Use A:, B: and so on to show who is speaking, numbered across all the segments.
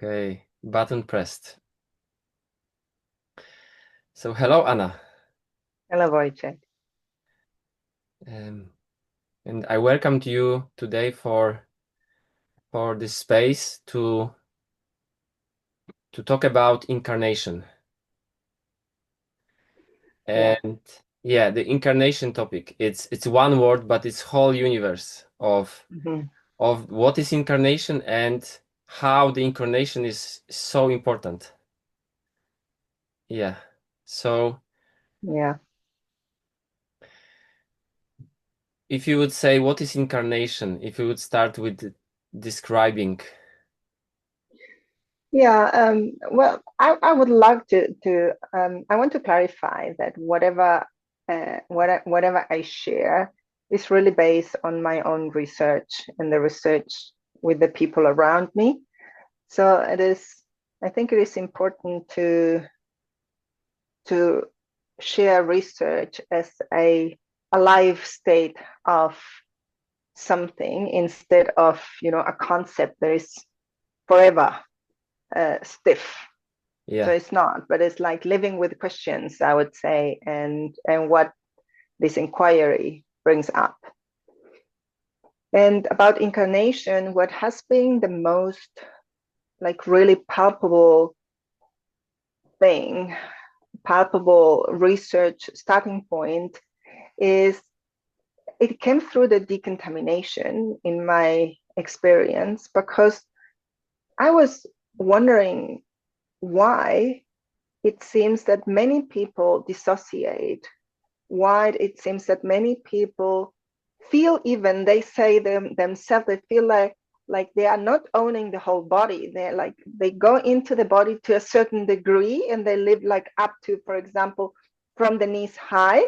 A: Okay, button pressed. So hello, Anna.
B: Hello, Wojciech.
A: And I welcomed you today for this space to talk about incarnation.
B: Yeah.
A: And yeah, the incarnation topic. It's one word, but it's whole universe of
B: hmm
A: what is incarnation and how the incarnation is so important. Yeah. So
B: Yeah.
A: if you would say what is incarnation, if you would start with describing.
B: Yeah. Well, I would like I want to clarify that whatever I share is really based on my own research and the research with the people around me. So I think it is important to share research as a live state of something instead of, a concept that is forever stiff. So
A: Yeah.
B: it's not, but it's like living with questions, I would say, and what this inquiry brings up. And about incarnation, what has been the most like really thing, palpable research starting point is it came through the decontamination in my experience because I was wondering why it seems that many people dissociate, why it seems that many people feel, even they say themselves, they feel like they are not owning the whole body. They're like they go into the body to a certain degree and they live like up to, for example, from the knees high,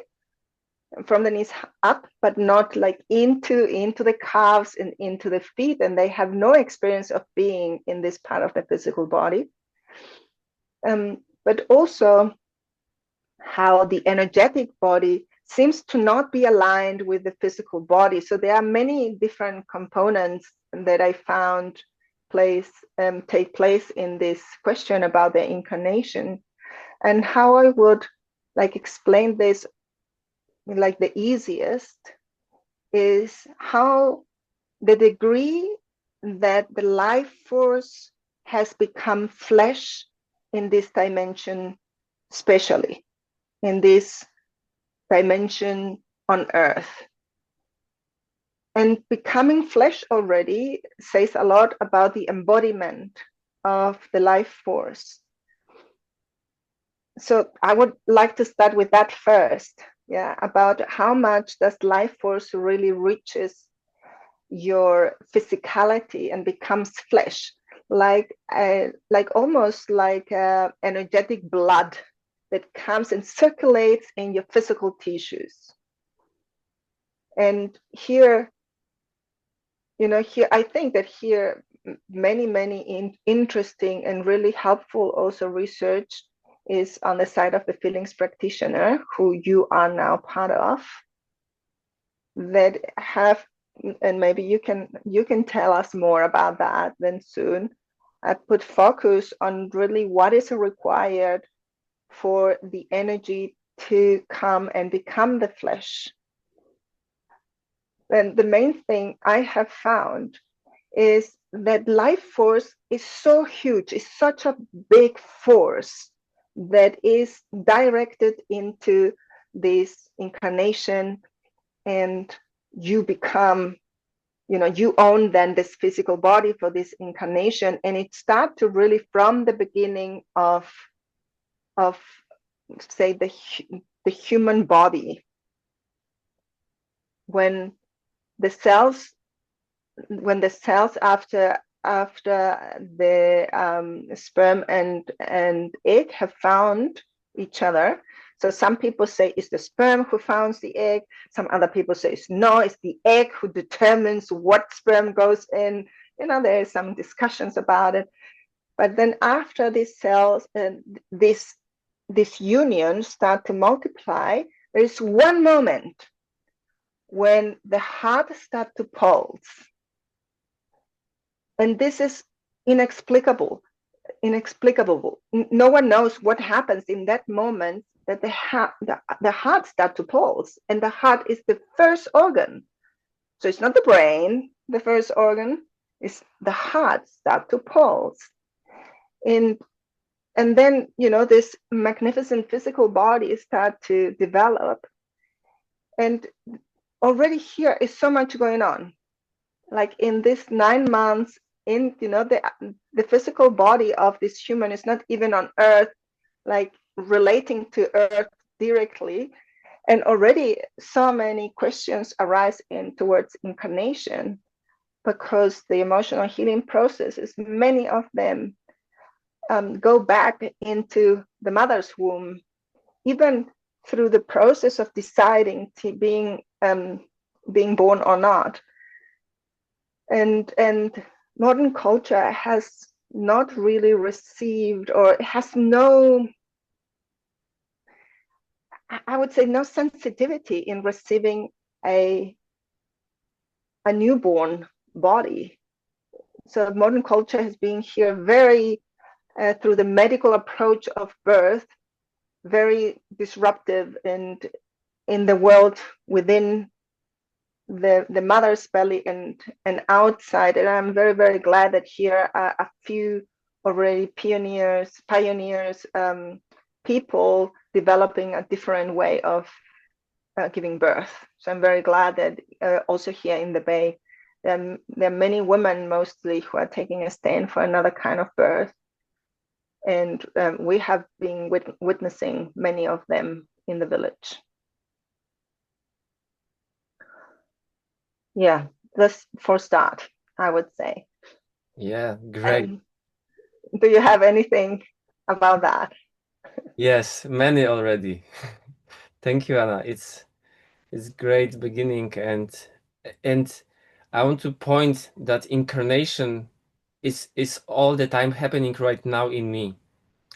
B: from the knees up, but not like into the calves and into the feet, and they have no experience of being in this part of the physical body. But also how the energetic body seems to not be aligned with the physical body. So there are many different components that I found take place in this question about the incarnation, and how I would like explain this like the easiest is how the degree that the life force has become flesh in this dimension, especially in this dimension on earth. And becoming flesh already says a lot about the embodiment of the life force. So I would like to start with that first. Yeah, about how much does life force really reaches your physicality and becomes flesh, like almost like energetic blood that comes and circulates in your physical tissues. And here, here I think that here many interesting and really helpful also research is on the side of the feelings practitioner, who you are now part of, that have, and maybe you can tell us more about that then soon. I put focus on really what is required for the energy to come and become the flesh. And the main thing I have found is that life force is so huge, is such a big force that is directed into this incarnation, and you become, you own then this physical body for this incarnation, and it starts to really from the beginning of say the human body, when the cells after the sperm and egg have found each other. So some people say it's the sperm who founds the egg. Some other people say no, it's the egg who determines what sperm goes in. There are some discussions about it. But then after these cells and this union start to multiply, there is one moment when the heart start to pulse. And this is inexplicable. inexplicable. No one knows what happens in that moment that the heart starts to pulse, and the heart is the first organ. So it's not the brain, the first organ, it's the heart start to pulse. And then, this magnificent physical body start to develop. And already here is so much going on. Like in this 9 months, the physical body of this human is not even on Earth, like relating to Earth directly. And already so many questions arise towards incarnation, because the emotional healing processes, many of them go back into the mother's womb, even through the process of deciding to being born or not. And modern culture has not really received, or has no, I would say, no sensitivity in receiving a newborn body. So modern culture has been here very, through the medical approach of birth, very disruptive and in the world within the mother's belly and outside. And I'm very, very glad that here are a few already pioneers, people developing a different way of giving birth. So I'm very glad that also here in the Bay, there are many women mostly who are taking a stand for another kind of birth. And we have been witnessing many of them in the village. Yeah, that's for start, I would say.
A: Yeah, great.
B: Do you have anything about that?
A: Yes, many already. Thank you, Anna. It's great beginning, and I want to point that incarnation is all the time happening right now in me.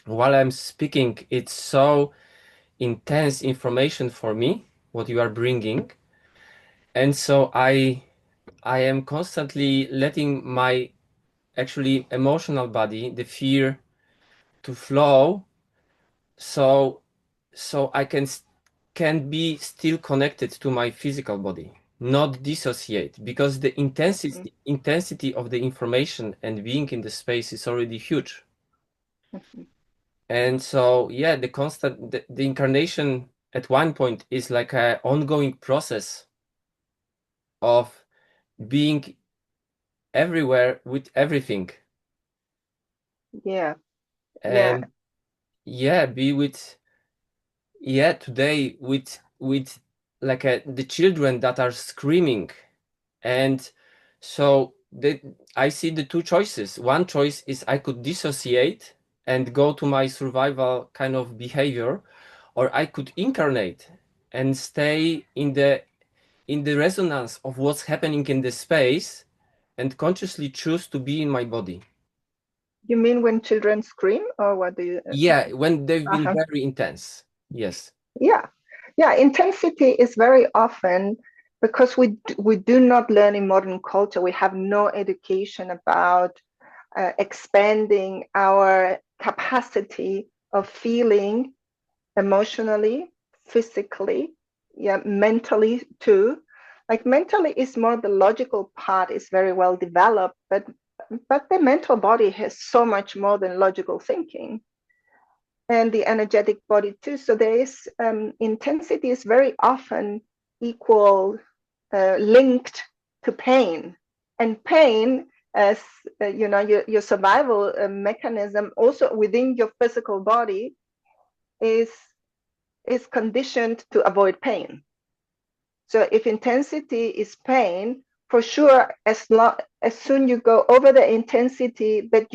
A: While I'm speaking, it's so intense information for me, what you are bringing. And so I am constantly letting my actually emotional body, the fear, to flow, so I can be still connected to my physical body, not dissociate, because the intensity of the information and being in the space is already huge. And so yeah, the incarnation at one point is like an ongoing process of being everywhere with everything.
B: Yeah.
A: And be with today with like the children that are screaming. And so I see the two choices. One choice is I could dissociate and go to my survival kind of behavior, or I could incarnate and stay in the resonance of what's happening in the space and consciously choose to be in my body.
B: You mean when children scream, or what do you?
A: Yeah, when they've been very intense. Yes.
B: Yeah. Intensity is very often because we do not learn in modern culture. We have no education about expanding our capacity of feeling emotionally, physically, mentally too. Like mentally is more the logical part is very well developed, but the mental body has so much more than logical thinking, and the energetic body too. So there is intensity is very often equal, linked to pain, and pain as your survival mechanism also within your physical body is conditioned to avoid pain. So if intensity is pain, for sure, as soon you go over the intensity that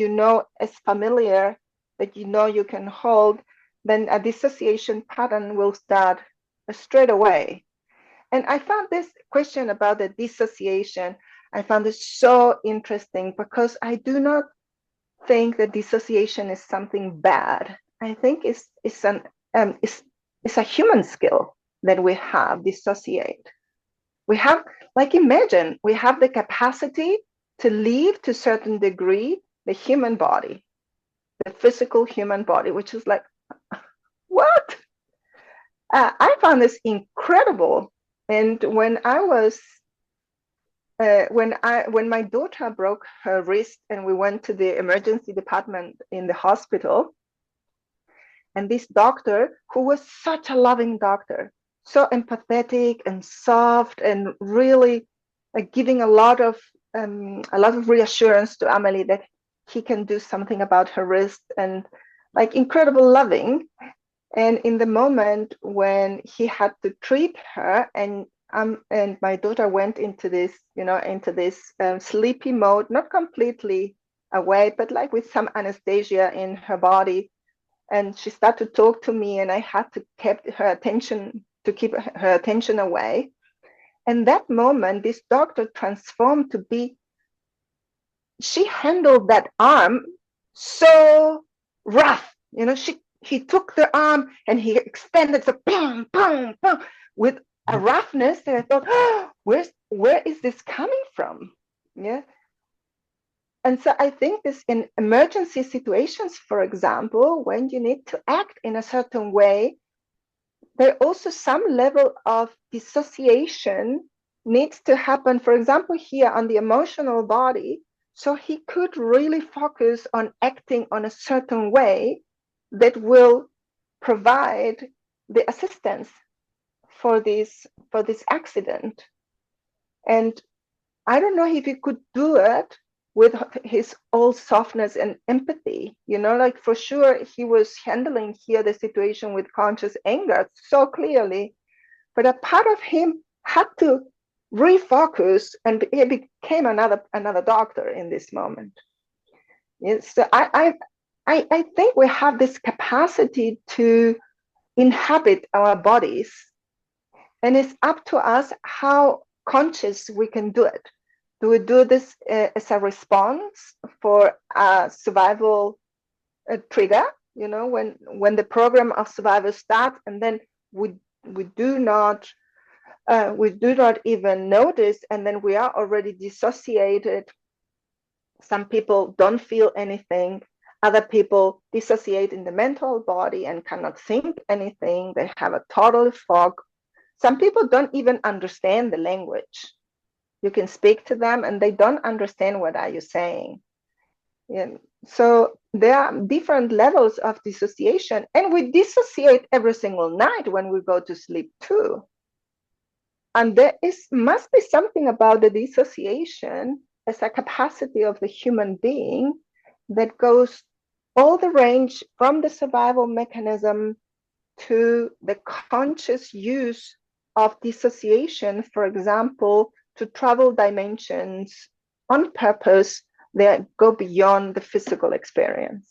B: is familiar, that you can hold, then a dissociation pattern will start straight away. And I found this question about the dissociation, I found it so interesting, because I do not think that dissociation is something bad. I think it's a human skill that we have, dissociate. We have, like, imagine we have the capacity to leave to a certain degree the human body, the physical human body, which is like, what? I found this incredible. And when I was when my daughter broke her wrist and we went to the emergency department in the hospital, and this doctor, who was such a loving doctor, so empathetic and soft and really giving a lot of reassurance to Amelie that he can do something about her wrist, and like incredible loving. And in the moment when he had to treat her, and my daughter went into this, sleepy mode, not completely awake, but like with some anesthesia in her body. And she started to talk to me, and I had to keep her attention away. And that moment, this doctor transformed to be, she handled that arm so rough, he took the arm and he extended, so boom, boom, boom, with a roughness that I thought, oh, where is this coming from? Yeah. And so I think this, in emergency situations, for example, when you need to act in a certain way, there also some level of dissociation needs to happen, for example, here on the emotional body, so he could really focus on acting on a certain way that will provide the assistance for this accident. And I don't know if he could do it with his all softness and empathy, like for sure he was handling here the situation with conscious anger so clearly, but a part of him had to refocus, and he became another doctor in this moment. Yes, so I think we have this capacity to inhabit our bodies, and it's up to us how conscious we can do it. Do we do this as a response for a survival trigger? When the program of survival starts, and then we do not even notice, and then we are already dissociated. Some people don't feel anything. Other people dissociate in the mental body and cannot think anything. They have a total fog. Some people don't even understand the language. You can speak to them and they don't understand what are you saying. Yeah. So there are different levels of dissociation, and we dissociate every single night when we go to sleep too. And there must be something about the dissociation as a capacity of the human being that goes all the range from the survival mechanism to the conscious use of dissociation, for example, to travel dimensions on purpose that go beyond the physical experience.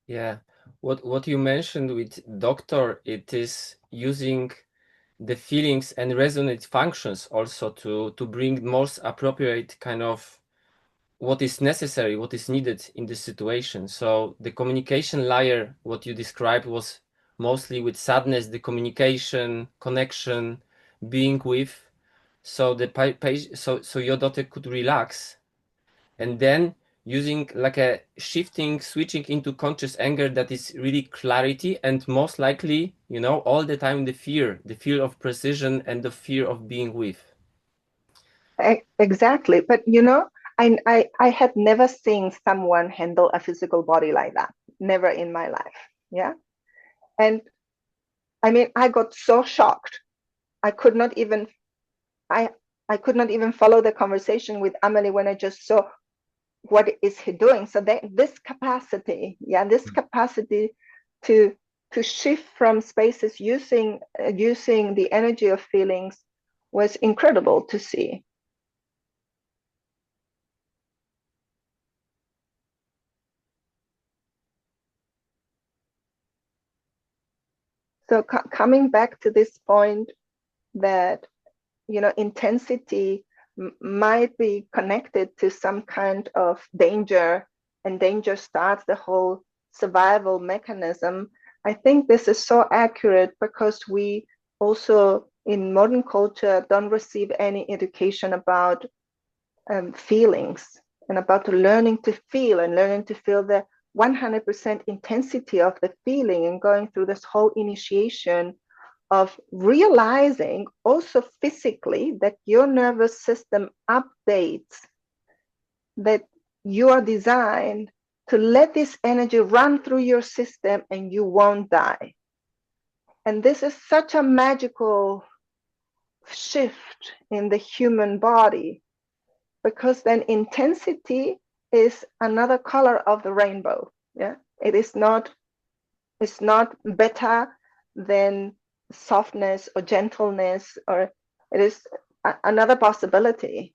A: Yeah, what you mentioned with doctor, it is using the feelings and resonant functions also to bring most appropriate kind of what is necessary, what is needed in this situation. So the communication layer, what you described, was mostly with sadness, the communication, connection, being with. So so your daughter could relax, and then using like a switching into conscious anger that is really clarity, and most likely, all the time the fear of precision and the fear of being with.
B: Exactly. But I had never seen someone handle a physical body like that. Never in my life. Yeah. And I mean, I got so shocked. I could not even I could not even follow the conversation with Amelie when I just saw what is he doing. So this capacity, this capacity to shift from spaces using the energy of feelings was incredible to see. So coming back to this point that intensity might be connected to some kind of danger, and danger starts the whole survival mechanism. I think this is so accurate because we also in modern culture don't receive any education about feelings and about learning to feel and learning to feel the 100% intensity of the feeling, and going through this whole initiation of realizing also physically that your nervous system updates, that you are designed to let this energy run through your system and you won't die. And this is such a magical shift in the human body, because then intensity is another color of the rainbow. Yeah, it's not better than softness or gentleness, or it is another possibility.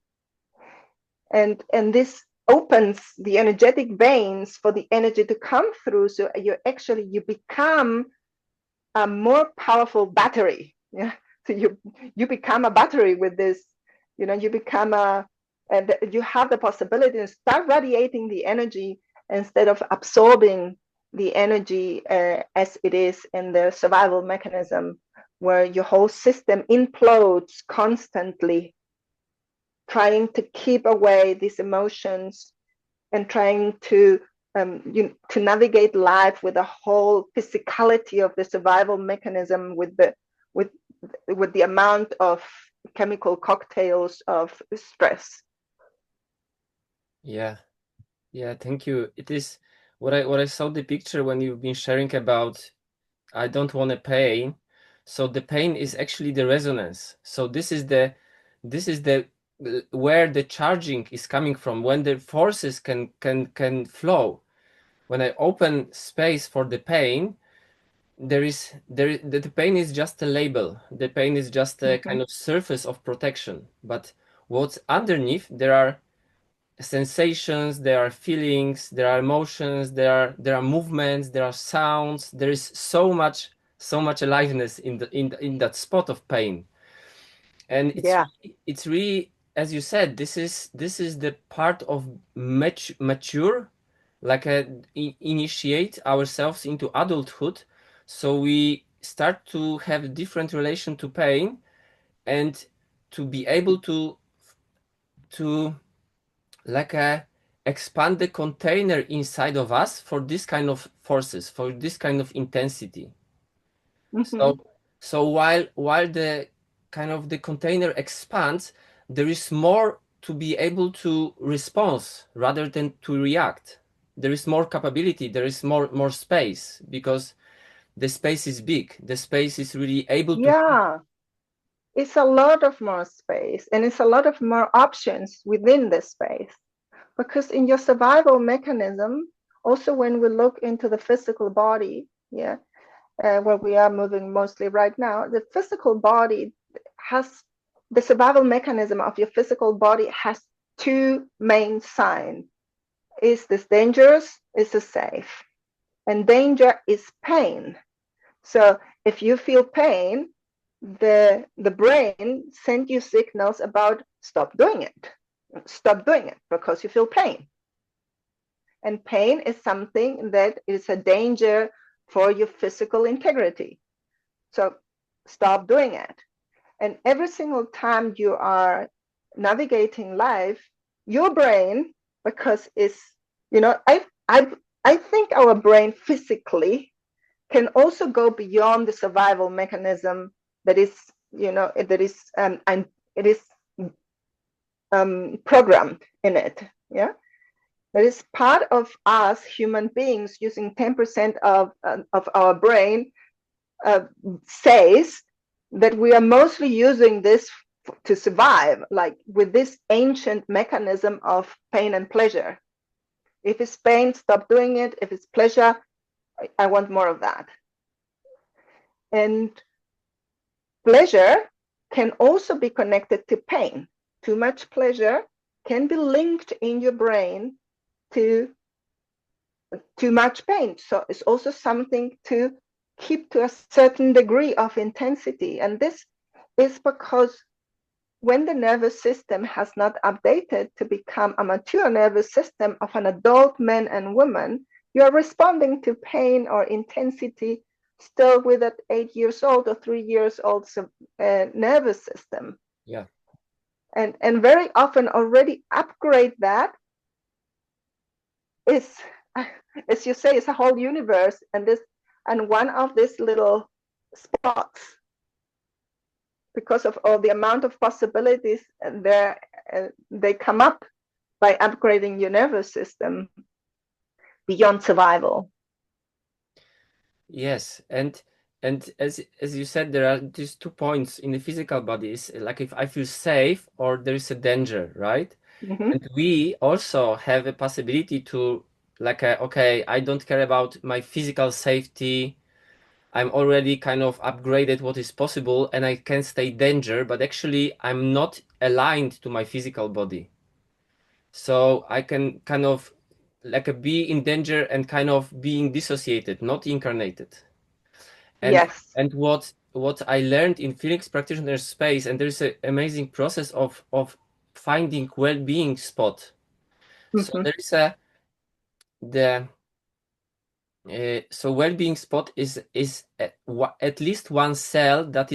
B: And this opens the energetic veins for the energy to come through, so you become a more powerful battery. Yeah, so you become a battery with this. You become you have the possibility to start radiating the energy instead of absorbing the energy as it is in the survival mechanism, where your whole system implodes constantly, trying to keep away these emotions and trying to navigate life with the whole physicality of the survival mechanism, with the amount of chemical cocktails of stress.
A: Yeah, yeah, thank you. It is what I saw the picture when you've been sharing about I don't want to pain. So the pain is actually the resonance. So this is the where the charging is coming from, when the forces can flow. When I open space for the pain, the pain is just a label. The pain is just a
B: Mm-hmm.
A: kind of surface of protection. But what's underneath, there are sensations, there are feelings, there are emotions, there are movements, there are sounds. There is so much aliveness in that spot of pain. And
B: Yeah.
A: it's really, as you said, this is the part of mature, like initiate ourselves into adulthood, so we start to have different relation to pain, and to be able to like expand the container inside of us for this kind of forces, for this kind of intensity.
B: Mm-hmm.
A: So while the kind of the container expands, there is more to be able to respond rather than to react. There is more capability, there is more space, because the space is big. The space is really able to.
B: Yeah, it's a lot of more space, and it's a lot of more options within this space. Because in your survival mechanism, also when we look into the physical body, yeah, where we are moving mostly right now, the physical body has the survival mechanism of your physical body has two main signs. Is this dangerous? Is this safe? And danger is pain. So if you feel pain, the brain sends you signals about stop doing it. Stop doing it because you feel pain. And pain is something that is a danger for your physical integrity. So stop doing it. And every single time you are navigating life, your brain, because it's, I think our brain physically can also go beyond the survival mechanism that is, and it is programmed in it. Yeah. That is part of us human beings using 10% of our brain says that we are mostly using this to survive, like with this ancient mechanism of pain and pleasure. If it's pain, stop doing it. If it's pleasure, I want more of that. And pleasure can also be connected to pain. Too much pleasure can be linked in your brain to too much pain. So it's also something to keep to a certain degree of intensity. And this is because when the nervous system has not updated to become a mature nervous system of an adult man and woman, you are responding to pain or intensity still with that 8 years old or 3 years old nervous system.
A: Yeah.
B: And very often already upgrade that is, as you say, it's a whole universe, and one of these little spots, because of all the amount of possibilities there, they come up by upgrading your nervous system beyond survival.
A: Yes, and as you said, there are these 2 points in the physical body. Is like if I feel safe or there is a danger, right?
B: Mm-hmm.
A: And we also have a possibility to like, okay, I don't care about my physical safety. I'm already kind of upgraded what is possible, and I can stay danger, but actually I'm not aligned to my physical body. So I can kind of like be in danger and kind of being dissociated, not incarnated. And
B: Yes.
A: what I learned in Felix practitioner space, and there's an amazing process of finding well-being spot. So
B: Mm-hmm.
A: there is a the so well-being spot is at least one cell that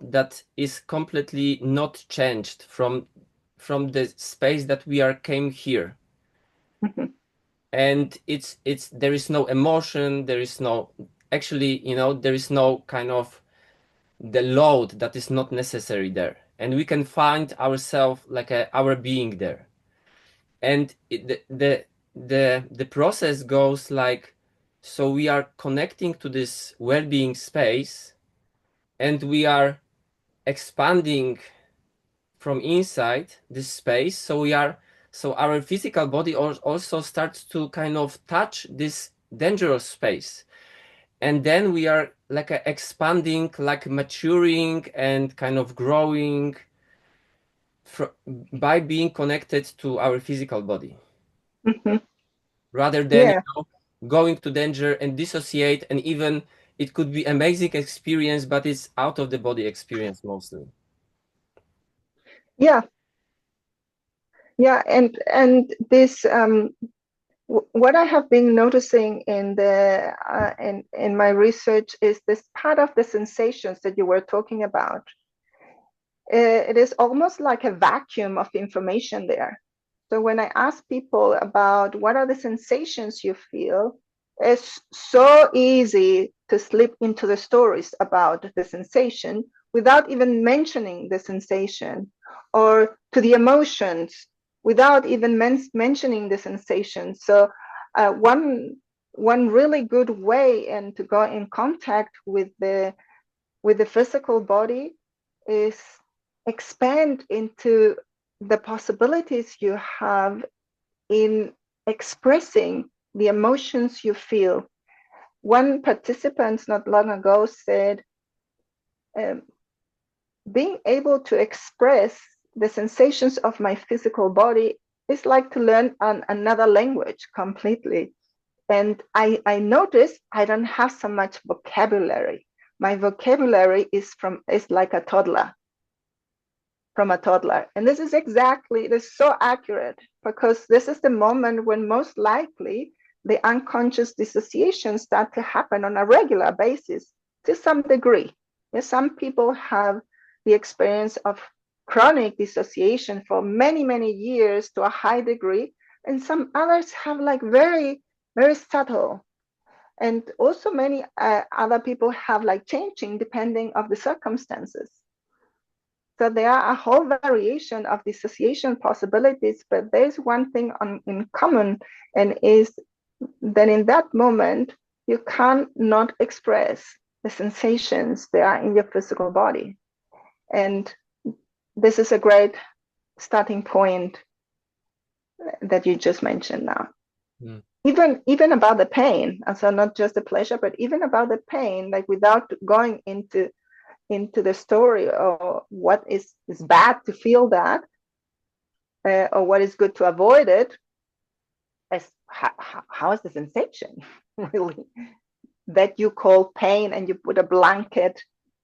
A: that is completely not changed from the space that we are came here.
B: Mm-hmm.
A: And it's there is no emotion, there is no actually, there is no kind of the load that is not necessary there, and we can find ourselves like our being there. And the process goes like, so we are connecting to this well-being space, and we are expanding from inside this space, so our physical body also starts to kind of touch this dangerous space. And then we are like expanding, like maturing and kind of growing by being connected to our physical body,
B: Mm-hmm.
A: rather than
B: Yeah.
A: going to danger and dissociate. And even it could be amazing experience, but it's out of the body experience mostly.
B: Yeah. Yeah. And this what I have been noticing in the in my research is this part of the sensations that you were talking about. It is almost like a vacuum of information there. So when I ask people about what are the sensations you feel, it's so easy to slip into the stories about the sensation without even mentioning the sensation, or to the emotions without even mentioning the sensation. So one really good way and to go in contact with the physical body is expand into the possibilities you have in expressing the emotions you feel. One participant not long ago said, um, being able to express the sensations of my physical body is like to learn another language completely. And I noticed I don't have so much vocabulary. My vocabulary is like a toddler, from a toddler. And this is exactly, it is so accurate, because this is the moment when most likely the unconscious dissociations start to happen on a regular basis to some degree. Yes, some people have the experience of chronic dissociation for many, many years to a high degree, and some others have like very, very subtle. And also many other people have like changing depending of the circumstances. So there are a whole variation of dissociation possibilities, but there's one thing in common, and is that in that moment, you can't not express the sensations that are in your physical body. And this is a great starting point that you just mentioned now.
A: Mm.
B: Even about the pain, and so not just the pleasure, but even about the pain, like without going into the story or what is bad to feel that, or what is good to avoid it, as how is the sensation really that you call pain, and you put a blanket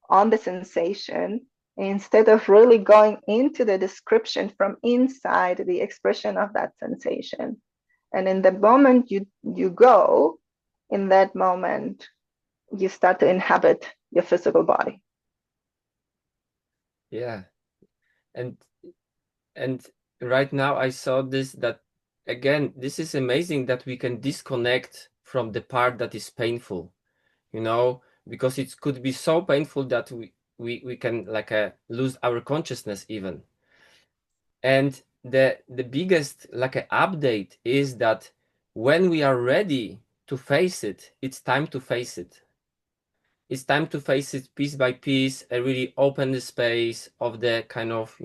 B: on the sensation instead of really going into the description from inside the expression of that sensation. And in the moment you go, in that moment you start to inhabit your physical body.
A: Yeah. And and right now I saw this, that again, this is amazing that we can disconnect from the part that is painful, because it could be so painful that we can like lose our consciousness even. And the biggest like update is that when we are ready to face it, it's time to face it. It's time to face it piece by piece and really open the space of the kind of,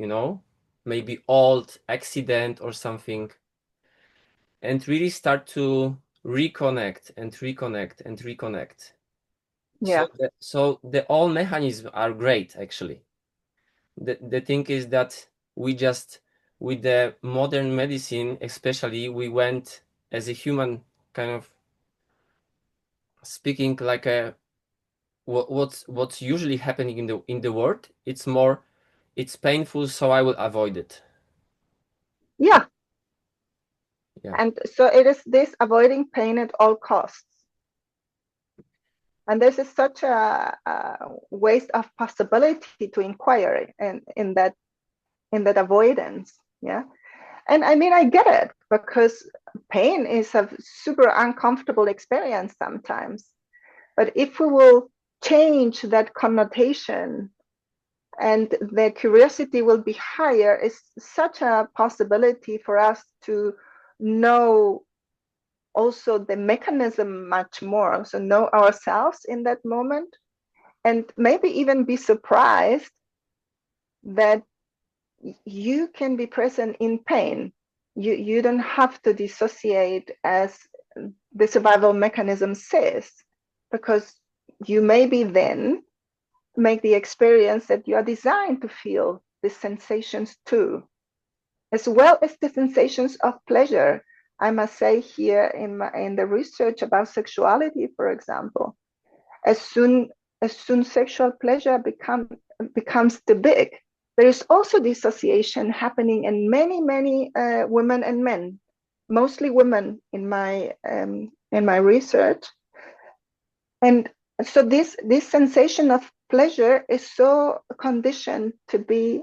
A: maybe old accident or something, and really start to reconnect and reconnect and reconnect.
B: Yeah.
A: So the all mechanisms are great actually. The thing is that we just, with the modern medicine especially, we went as a human kind of speaking like a what's usually happening in the world. It's more, it's painful, so I will avoid it.
B: Yeah.
A: Yeah.
B: And so it is this avoiding pain at all costs. And this is such a waste of possibility to inquire in that avoidance. Yeah. And I mean, I get it, because pain is a super uncomfortable experience sometimes. But if we will change that connotation and the curiosity will be higher, it's such a possibility for us to know also the mechanism much more. So know ourselves in that moment, and maybe even be surprised that you can be present in pain. You don't have to dissociate as the survival mechanism says, because you maybe then make the experience that you are designed to feel the sensations too, as well as the sensations of pleasure. I must say here in the research about sexuality, for example, as soon sexual pleasure becomes too big, there is also dissociation happening in many women and men, mostly women in my research. And so this sensation of pleasure is so conditioned to be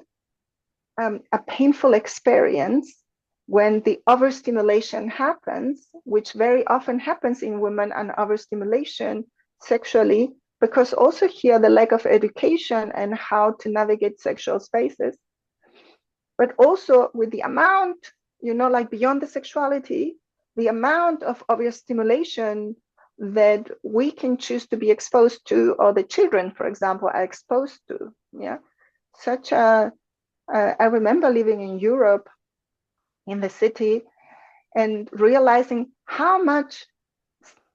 B: a painful experience when the overstimulation happens, which very often happens in women, and overstimulation sexually, because also here the lack of education and how to navigate sexual spaces, but also with the amount, like beyond the sexuality, the amount of overstimulation that we can choose to be exposed to, or the children, for example, are exposed to. Yeah, such a I remember living in Europe, in the city, and realizing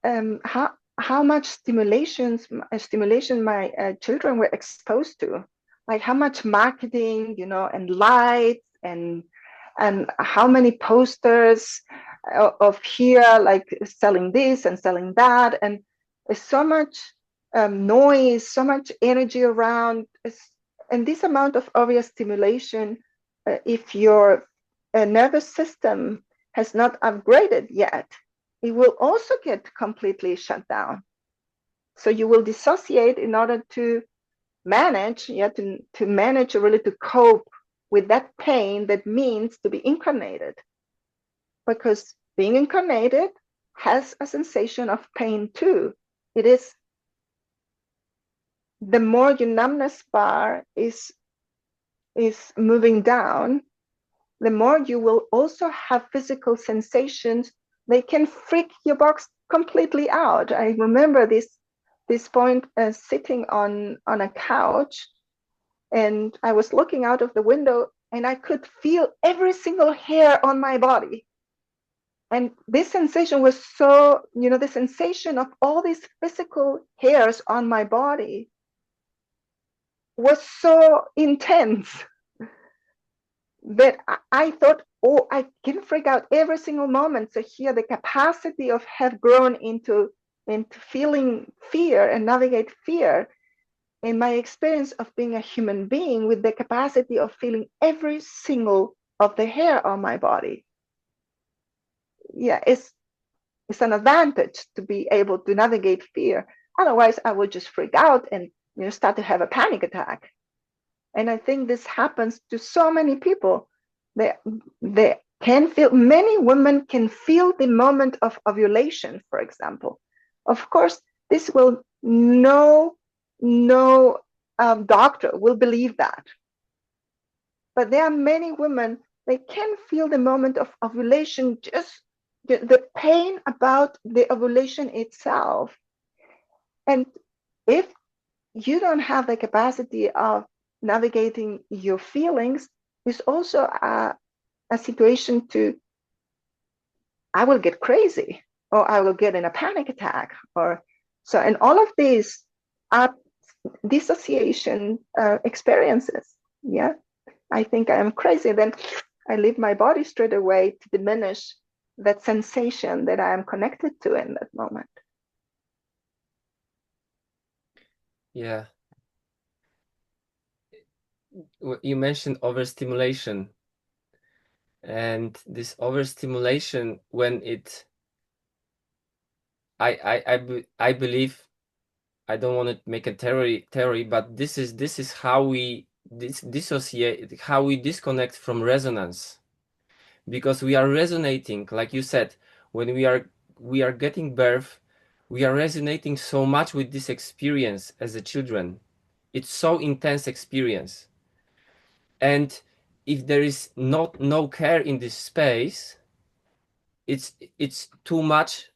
B: um, how how much stimulation my children were exposed to, like how much marketing, and lights, and how many posters of here, like selling this and selling that, and so much noise, so much energy around, and this amount of overstimulation, if your nervous system has not upgraded yet, it will also get completely shut down. So you will dissociate in order to manage, to manage, or really to cope with that pain that means to be incarnated. Because being incarnated has a sensation of pain too. It is, the more your numbness bar is moving down, the more you will also have physical sensations. They can freak your box completely out. I remember this point, sitting on a couch, and I was looking out of the window, and I could feel every single hair on my body. And this sensation was so, the sensation of all these physical hairs on my body was so intense that I thought, oh, I can freak out every single moment. So here, the capacity of have grown into feeling fear and navigate fear. In my experience of being a human being with the capacity of feeling every single of the hair on my body, yeah, it's an advantage to be able to navigate fear. Otherwise, I would just freak out and start to have a panic attack. And I think this happens to so many people. The can feel, many women can feel the moment of ovulation, for example. Of course, this will no doctor will believe that. But there are many women, they can feel the moment of ovulation, just the pain about the ovulation itself. And if you don't have the capacity of navigating your feelings, it's also a situation to, I will get crazy, or I will get in a panic attack, or so. And all of these are dissociation experiences. Yeah, I think I am crazy. Then I leave my body straight away to diminish that sensation that I am connected to in that moment.
A: Yeah. You mentioned overstimulation, and this overstimulation, when it, I believe, I don't want to make a theory, but this is how we dissociate, how we disconnect from resonance, because we are resonating, like you said, when we are getting birth, we are resonating so much with this experience as a children. It's so intense experience, and if there is not no care in this space, it's too much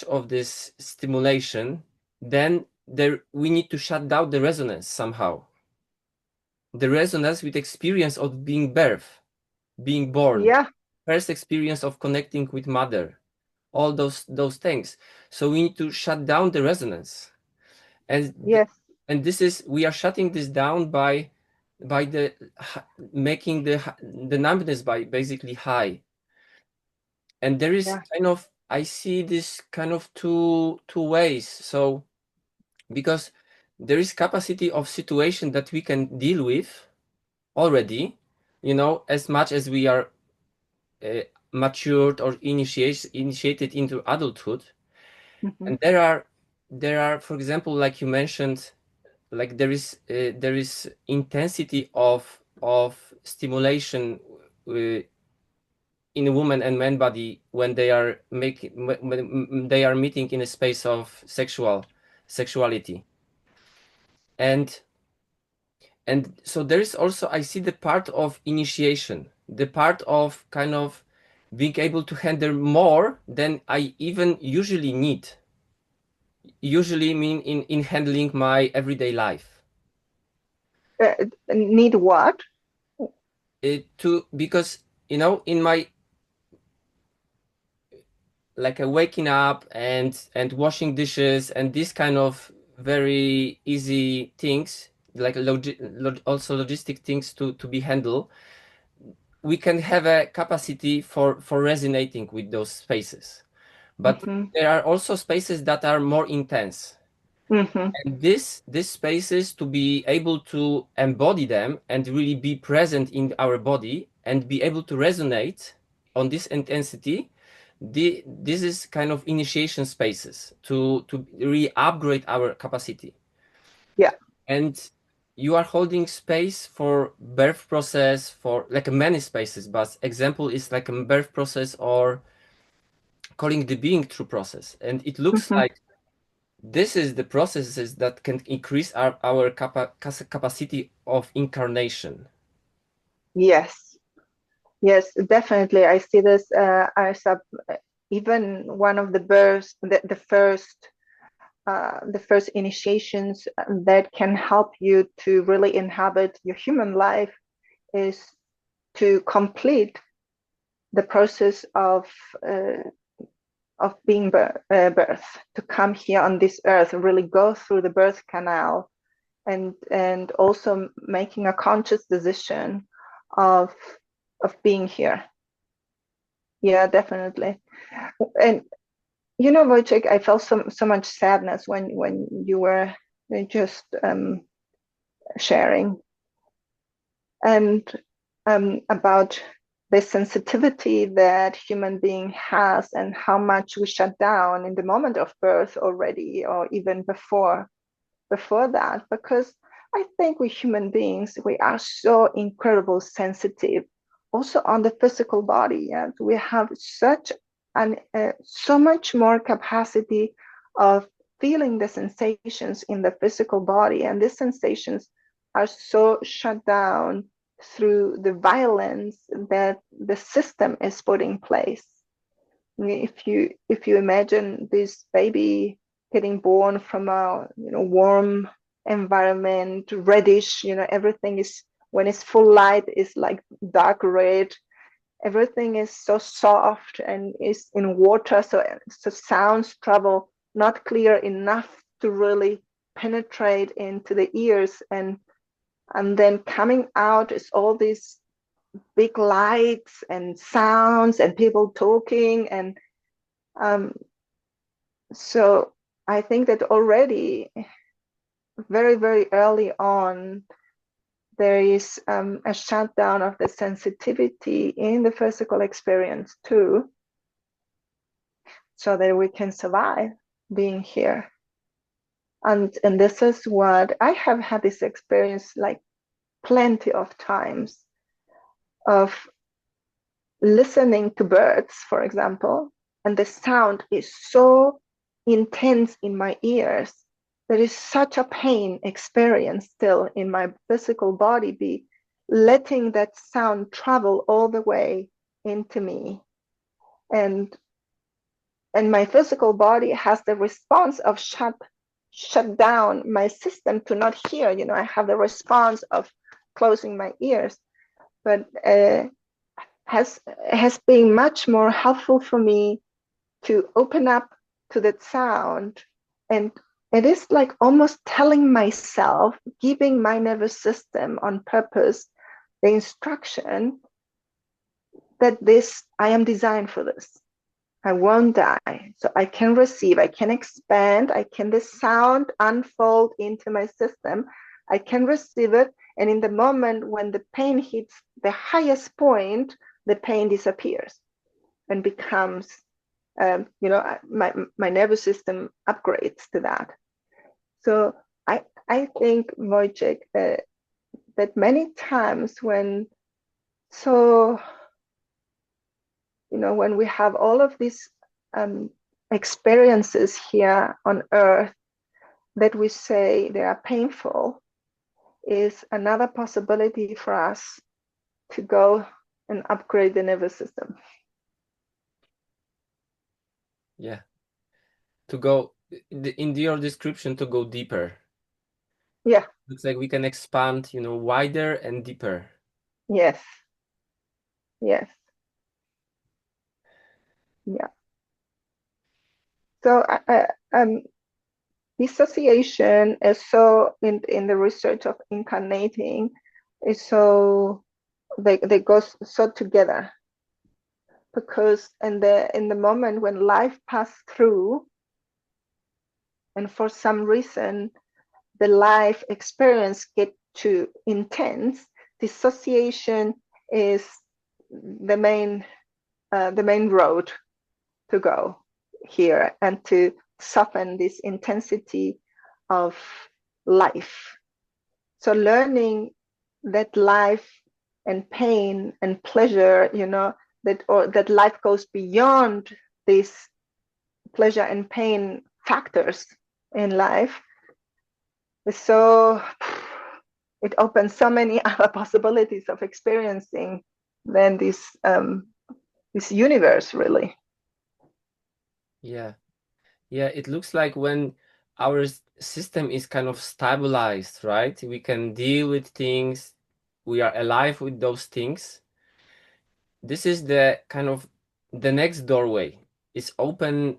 A: of this stimulation, then there we need to shut down the resonance somehow, the resonance with experience of being birth, being born,
B: Yeah,
A: first experience of connecting with mother, all those things. So we need to shut down the resonance, and
B: yes,
A: this is, we are shutting this down by the making the numbness by basically high. And there is
B: yeah,
A: kind of, I see this kind of two ways. So because there is capacity of situation that we can deal with already, as much as we are uh, matured or initiated into adulthood.
B: mm-hmm.
A: And there are, for example, like you mentioned, like there is intensity of stimulation uh, in a woman and man body when they are making, when they are meeting in a space of sexuality. and and so there is also, I see the part of initiation, the part of kind of being able to handle more than I even usually need, usually mean in handling my everyday life.
B: Need what?
A: To Because in my, like, waking up and washing dishes and these kind of very easy things, like also logistic things to be handled, we can have a capacity for resonating with those spaces. But
B: Mm-hmm.
A: there are also spaces that are more intense,
B: Mm-hmm.
A: and these spaces, to be able to embody them and really be present in our body and be able to resonate on this intensity, this is kind of initiation spaces to really upgrade our capacity.
B: Yeah.
A: And you are holding space for birth process, for like many spaces, but example is like a birth process, or calling the being through process. And it looks
B: Mm-hmm.
A: like this is the processes that can increase our capacity of incarnation.
B: Yes. Yes, definitely. I see this as even one of the births, the first initiations that can help you to really inhabit your human life is to complete the process uh, of being birth, to come here on this earth, really go through the birth canal, and also making a conscious decision of being here. Yeah, definitely. And Wojciech, I felt so much sadness when you were just sharing, and about the sensitivity that human being has, and how much we shut down in the moment of birth already, or even before that, because I think we human beings, we are so incredible sensitive also on the physical body. Yeah? We have so much more capacity of feeling the sensations in the physical body, and these sensations are so shut down through the violence that the system is put in place. If you imagine this baby getting born from a warm environment, reddish, everything is, when it's full light, is like dark red. Everything is so soft and is in water, so sounds travel not clear enough to really penetrate into the ears, and then coming out is all these big lights and sounds and people talking, and um, so I think that already very, very early on, there is a shutdown of the sensitivity in the physical experience too, so that we can survive being here. And this is what I have had this experience like plenty of times of listening to birds, for example, and the sound is so intense in my ears. There is such a pain experience still in my physical body, be letting that sound travel all the way into me. And my physical body has the response of shut down my system to not hear. I have the response of closing my ears, but has been much more helpful for me to open up to that sound. And it is like almost telling myself, giving my nervous system on purpose the instruction that I am designed for this. I won't die. So I can receive, I can expand, the sound unfold into my system. I can receive it. And in the moment when the pain hits the highest point, the pain disappears and becomes, my nervous system upgrades to that. So I think, Wojciech, that many times when we have all of these experiences here on earth that we say they are painful, is another possibility for us to go and upgrade the nervous system.
A: Yeah. To go in your description, to go deeper.
B: Yeah.
A: Looks like we can expand, wider and deeper.
B: Yes. Yes. Yeah. So dissociation is so in the research of incarnating is so they go so together, because in the moment when life passed through, and for some reason the life experience get too intense, dissociation is the main road to go here, and to soften this intensity of life. So learning that life and pain and pleasure, that life goes beyond these pleasure and pain factors in life. So it opens so many other possibilities of experiencing than this universe, really.
A: Yeah. Yeah, it looks like when our system is kind of stabilized, right? We can deal with things. We are alive with those things. This is the kind of the next doorway. It's open.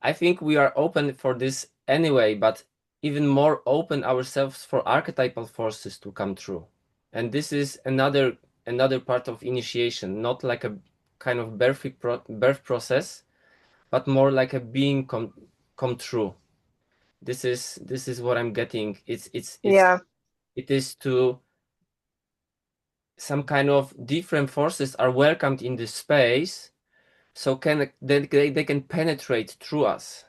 A: I think we are open for this anyway, but even more open ourselves for archetypal forces to come true. And this is another part of initiation, not like a kind of birth process, but more like a being come true. This is what I'm getting.
B: Yeah.
A: It is to some kind of different forces are welcomed in this space, so they can penetrate through us.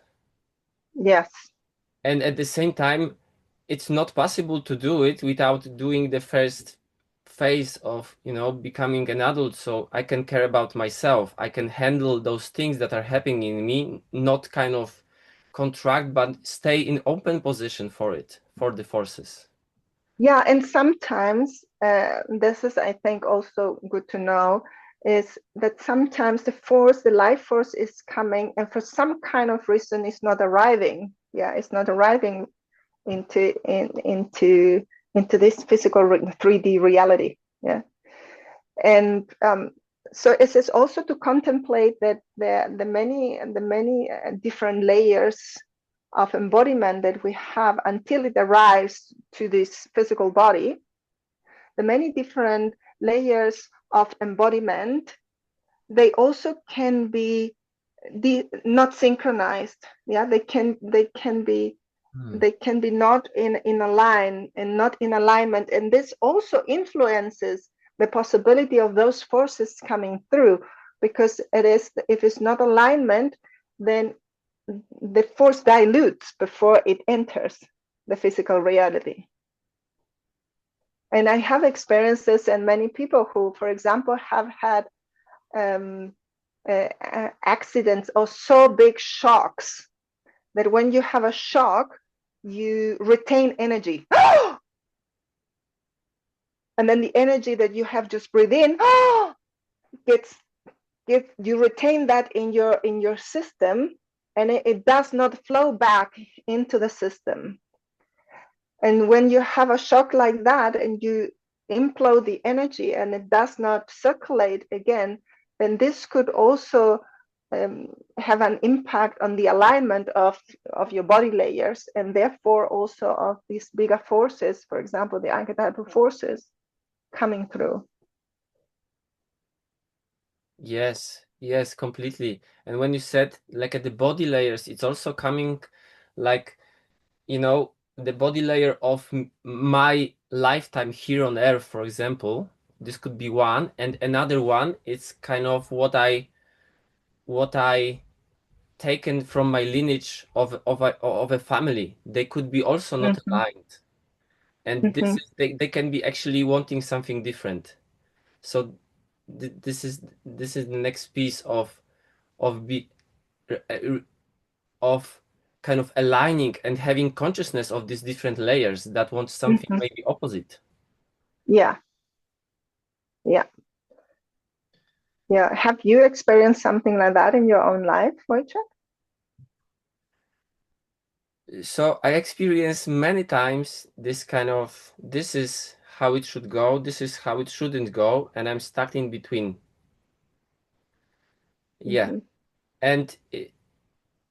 B: Yes.
A: And at the same time, it's not possible to do it without doing the first phase of, becoming an adult, so I can care about myself. I can handle those things that are happening in me, not kind of contract, but stay in open position for it, for the forces.
B: Yeah, and sometimes this is, I think, also good to know, is that sometimes the life force is coming, and for some kind of reason, it's not arriving. Yeah, it's not arriving into this physical 3D reality. Yeah, and so it is also to contemplate that the many different layers of embodiment that we have until it arrives to this physical body, the many different layers of embodiment, they also can be not synchronized. Yeah,
A: Hmm.
B: they can be not in a line and not in alignment, and this also influences the possibility of those forces coming through, because it is, if it's not alignment, then the force dilutes before it enters the physical reality. And I have experiences, and many people who, for example, have had um, accidents or so big shocks that when you have a shock, you retain energy. And then the energy that you have just breathed in gets, you retain that in your system, and it does not flow back into the system. And when you have a shock like that and you implode the energy and it does not circulate again, then this could also have an impact on the alignment of your body layers, and therefore also of these bigger forces, for example, the archetypal forces coming through.
A: Yes, yes, completely. And when you said like at the body layers, it's also coming like, the body layer of my lifetime here on Earth, for example. This could be one, and another one, it's kind of what I taken from my lineage of a family. They could be also not
B: Mm-hmm.
A: aligned, and
B: Mm-hmm.
A: they can be actually wanting something different. So this is the next piece of be of kind of aligning and having consciousness of these different layers that want something
B: Mm-hmm.
A: maybe opposite.
B: Yeah, yeah, yeah. Have you experienced something like that in your own life, Wojciech?
A: So I experienced many times this kind of, this is how it should go, this is how it shouldn't go, and I'm stuck in between. Yeah.
B: Mm-hmm.
A: And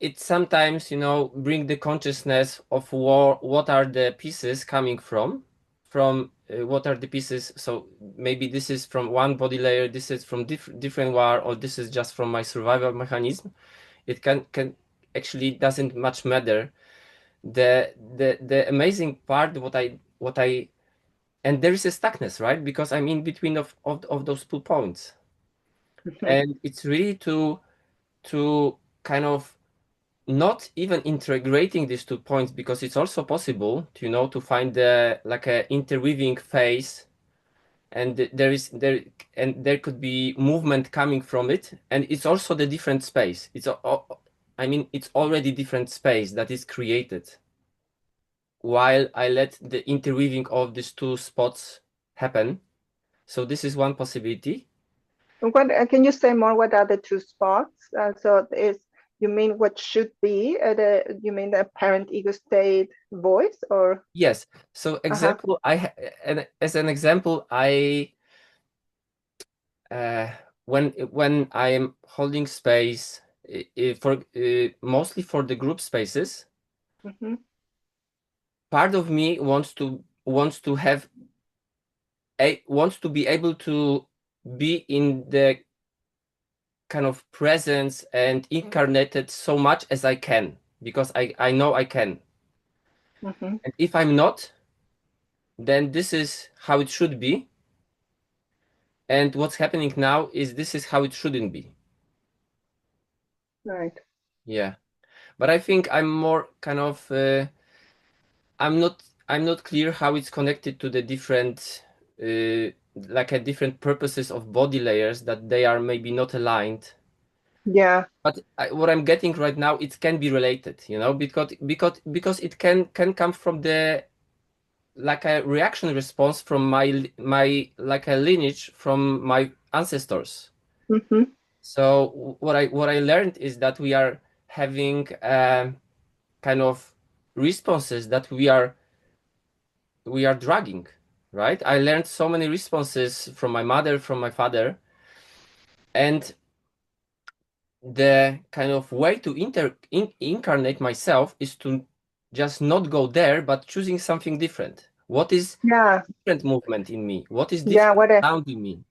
A: it sometimes, bring the consciousness of what are the pieces coming from what are the pieces. So maybe this is from one body layer, this is from different war, or this is just from my survival mechanism. It can actually doesn't much matter. The amazing part, what I and there is a stuckness, right? Because I'm in between of those 2 points,
B: Mm-hmm.
A: and it's really to kind of not even integrating these 2 points, because it's also possible to to find the like a interweaving phase, and there could be movement coming from it, and it's also the different space. I mean, it's already different space that is created while I let the interweaving of these two spots happen. So this is one possibility.
B: What can you say more? What are the two spots? So is, you mean what should be you mean the parent ego state voice, or
A: Yes. So
B: uh-huh.
A: example, and as an example, uh, when I am holding space for mostly for the group spaces,
B: Mm-hmm.
A: part of me wants to have wants to be able to be in the kind of presence and incarnated so much as I can, because I know I can.
B: Mm-hmm.
A: And if I'm not, then this is how it should be. And what's happening now is this is how it shouldn't be.
B: Right.
A: Yeah. But I think I'm more kind of I'm not clear how it's connected to the different like a different purposes of body layers that they are maybe not aligned.
B: Yeah.
A: But what I'm getting right now, it can be related, because it can come from the like a reaction response from my like a lineage from my ancestors.
B: Hmm.
A: So what I learned is that we are having kind of responses that we are dragging, right? I learned so many responses from my mother, from my father, and the kind of way to incarnate myself is to just not go there, but choosing something different. What is
B: Yeah.
A: different movement in me? What is
B: Yeah.
A: different sound in me?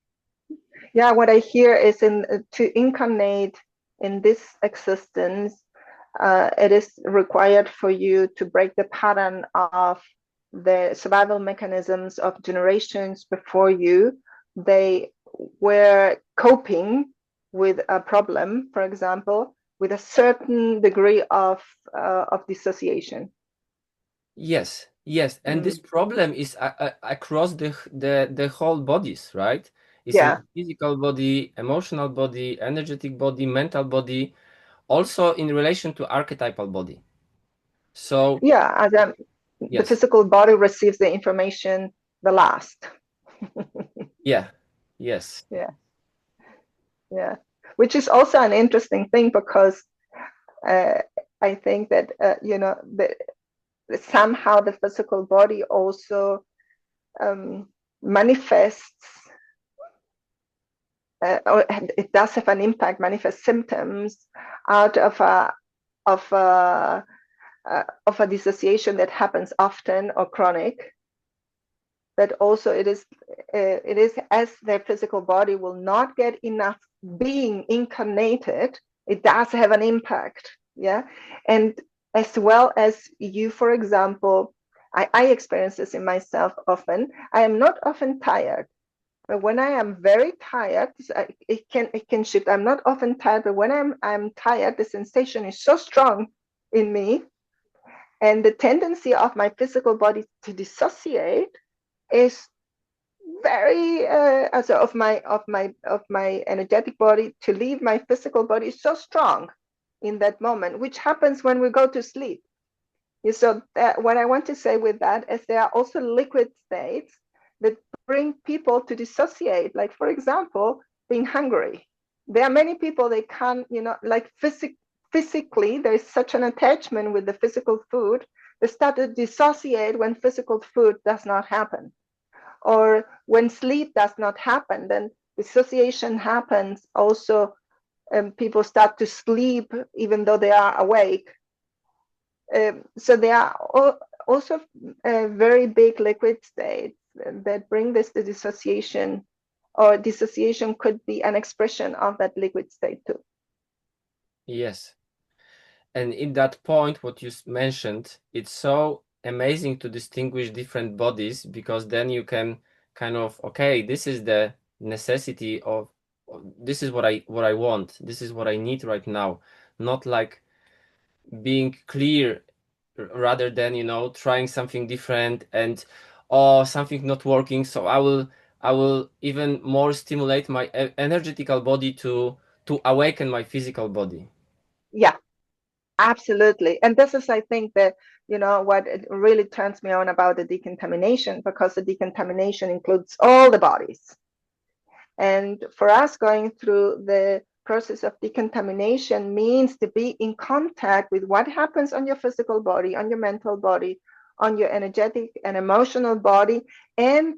B: What I hear is to incarnate in this existence, it is required for you to break the pattern of the survival mechanisms of generations before you. They were coping with a problem, for example, with a certain degree of dissociation.
A: Yes, yes, and this
B: Mm.
A: problem is across the whole bodies, right? It's in
B: Yeah,
A: the physical body, emotional body, energetic body, mental body, also in relation to archetypal body. So
B: yeah. The
A: yes,
B: physical body receives the information the last.
A: yeah, yes,
B: Yeah, yeah. Which is also an interesting thing because uh, I think that somehow the physical body also um, manifests, or it does have an impact, manifests symptoms out of a of a dissociation that happens often or chronic. But also it is as their physical body will not get enough being incarnated, it does have an impact. Yeah. And as well as you, for example, I experience this in myself often. I am not often tired, but when I am very tired, it can shift. I'm not often tired, but when I'm tired, the sensation is so strong in me, and the tendency of my physical body to dissociate is very of my energetic body to leave my physical body is so strong in that moment, which happens when we go to sleep. So what I want to say with that is there are also liquid states that bring people to dissociate, like for example being hungry. There are many people they can't, like physically there is such an attachment with the physical food, they start to dissociate when physical food does not happen, or when sleep does not happen, then dissociation happens also. People start to sleep even though they are awake. So there are also very big liquid states that bring this to dissociation, or dissociation could be an expression of that liquid state too.
A: yes. And in that point, what you mentioned, it's so amazing to distinguish different bodies because then you can kind of, okay, this is the necessity of this is what I want, this is what I need right now, not like being clear rather than trying something different and something not working. So I will even more stimulate my energetical body to awaken my physical body.
B: Yeah, absolutely. And this is, I think, that what it really turns me on about the decontamination, because the decontamination includes all the bodies. And for us, going through the process of decontamination means to be in contact with what happens on your physical body, on your mental body, on your energetic and emotional body. And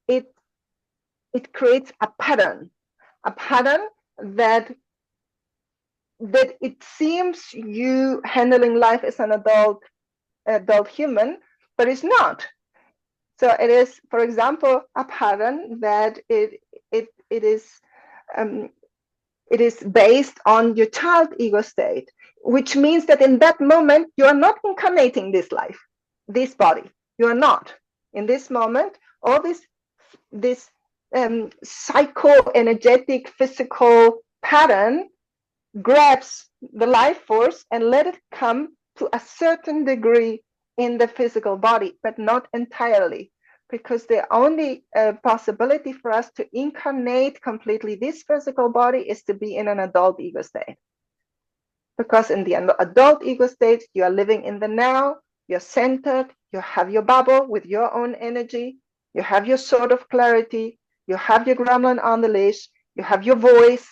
B: it it creates a pattern that it seems you handling life as an adult human, but it's not. So it is, for example, a pattern that it is um, it is based on your child ego state, which means that in that moment you are not incarnating this life, this body. You are not in this moment. All this psycho-energetic physical pattern grabs the life force and let it come to a certain degree in the physical body, but not entirely. because the only possibility for us to incarnate completely this physical body is to be in an adult ego state. Because in the adult ego state, you are living in the now, you're centered, you have your bubble with your own energy, you have your sword of clarity, you have your gremlin on the leash, you have your voice.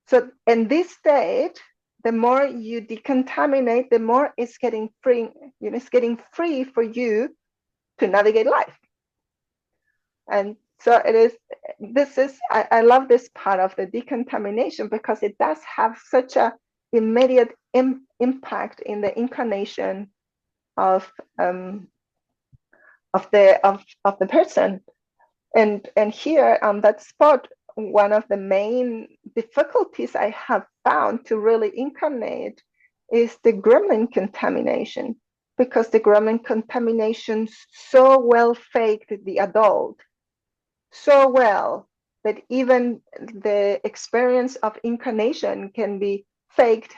B: So in this state, the more you decontaminate, the more it's getting free, it's getting free for you to navigate life. And so I love this part of the decontamination because it does have such a immediate impact in the incarnation of the person. And here on that spot, one of the main difficulties I have found to really incarnate is the gremlin contamination, because the gremlin contamination so well faked the adult so well that even the experience of incarnation can be faked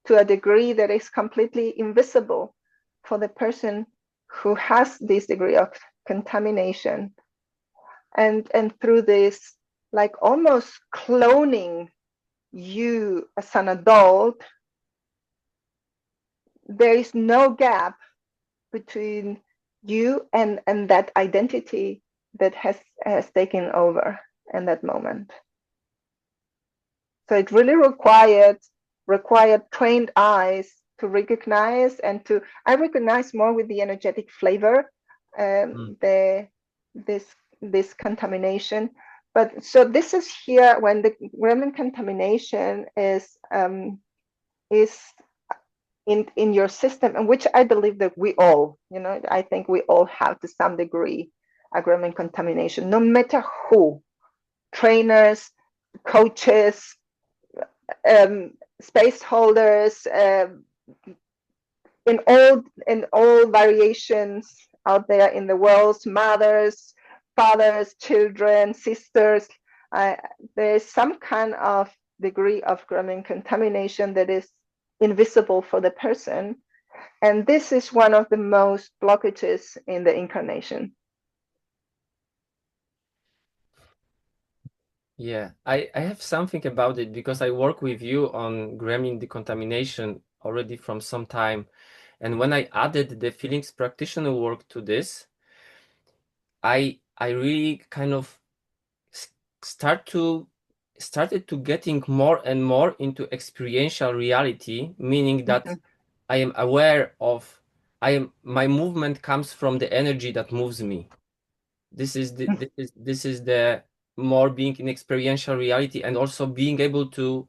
B: to a degree that is completely invisible for the person who has this degree of contamination. And through this, like almost cloning you as an adult, there is no gap between you and that identity that has taken over in that moment. So it really required trained eyes to recognize and to, I recognize more with the energetic flavor, this contamination. But so this is here when the gremlin contamination is in your system, and which I believe that we all, I think we all have to some degree a gremlin contamination, no matter who, trainers, coaches, space holders, in all variations out there in the world, mothers, fathers, children, sisters. There is some kind of degree of gremlin contamination that is invisible for the person. And this is one of the most blockages in the incarnation.
A: Yeah, I have something about it because I work with you on gremlin decontamination already from some time. And when I added the feelings practitioner work to this, I really kind of started to getting more and more into experiential reality, meaning that I am aware of my movement comes from the energy that moves me. This is the more being in experiential reality, and also being able to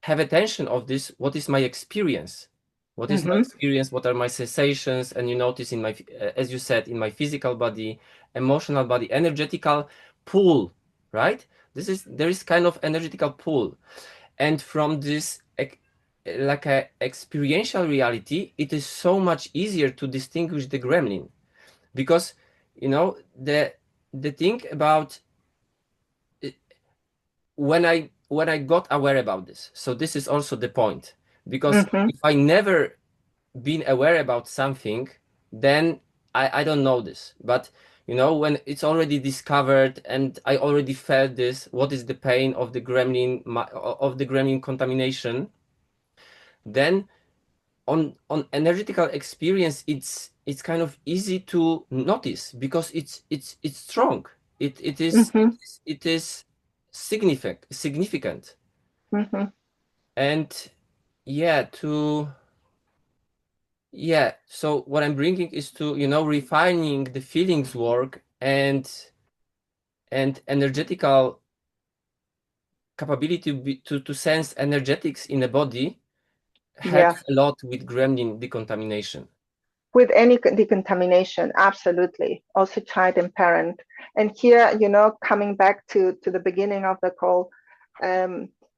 A: have attention of this. What is my experience? What is my experience? What are my sensations? And you notice in my, as you said, in my physical body, emotional body, energetical pool, right? There is kind of energetical pool. And from this like a experiential reality, it is so much easier to distinguish the gremlin, because the thing about when I got aware about this. So this is also the point, because if I never been aware about something, then I don't know this. But when it's already discovered and I already felt this, what is the pain of the gremlin contamination, then on energetical experience, it's kind of easy to notice, because it's strong. It is significant. And yeah, so what I'm bringing is to refining the feelings work and energetical capability to sense energetics in the body helps a lot with gremlin decontamination.
B: With any decontamination, absolutely. Also child and parent. And here, coming back to the beginning of the call,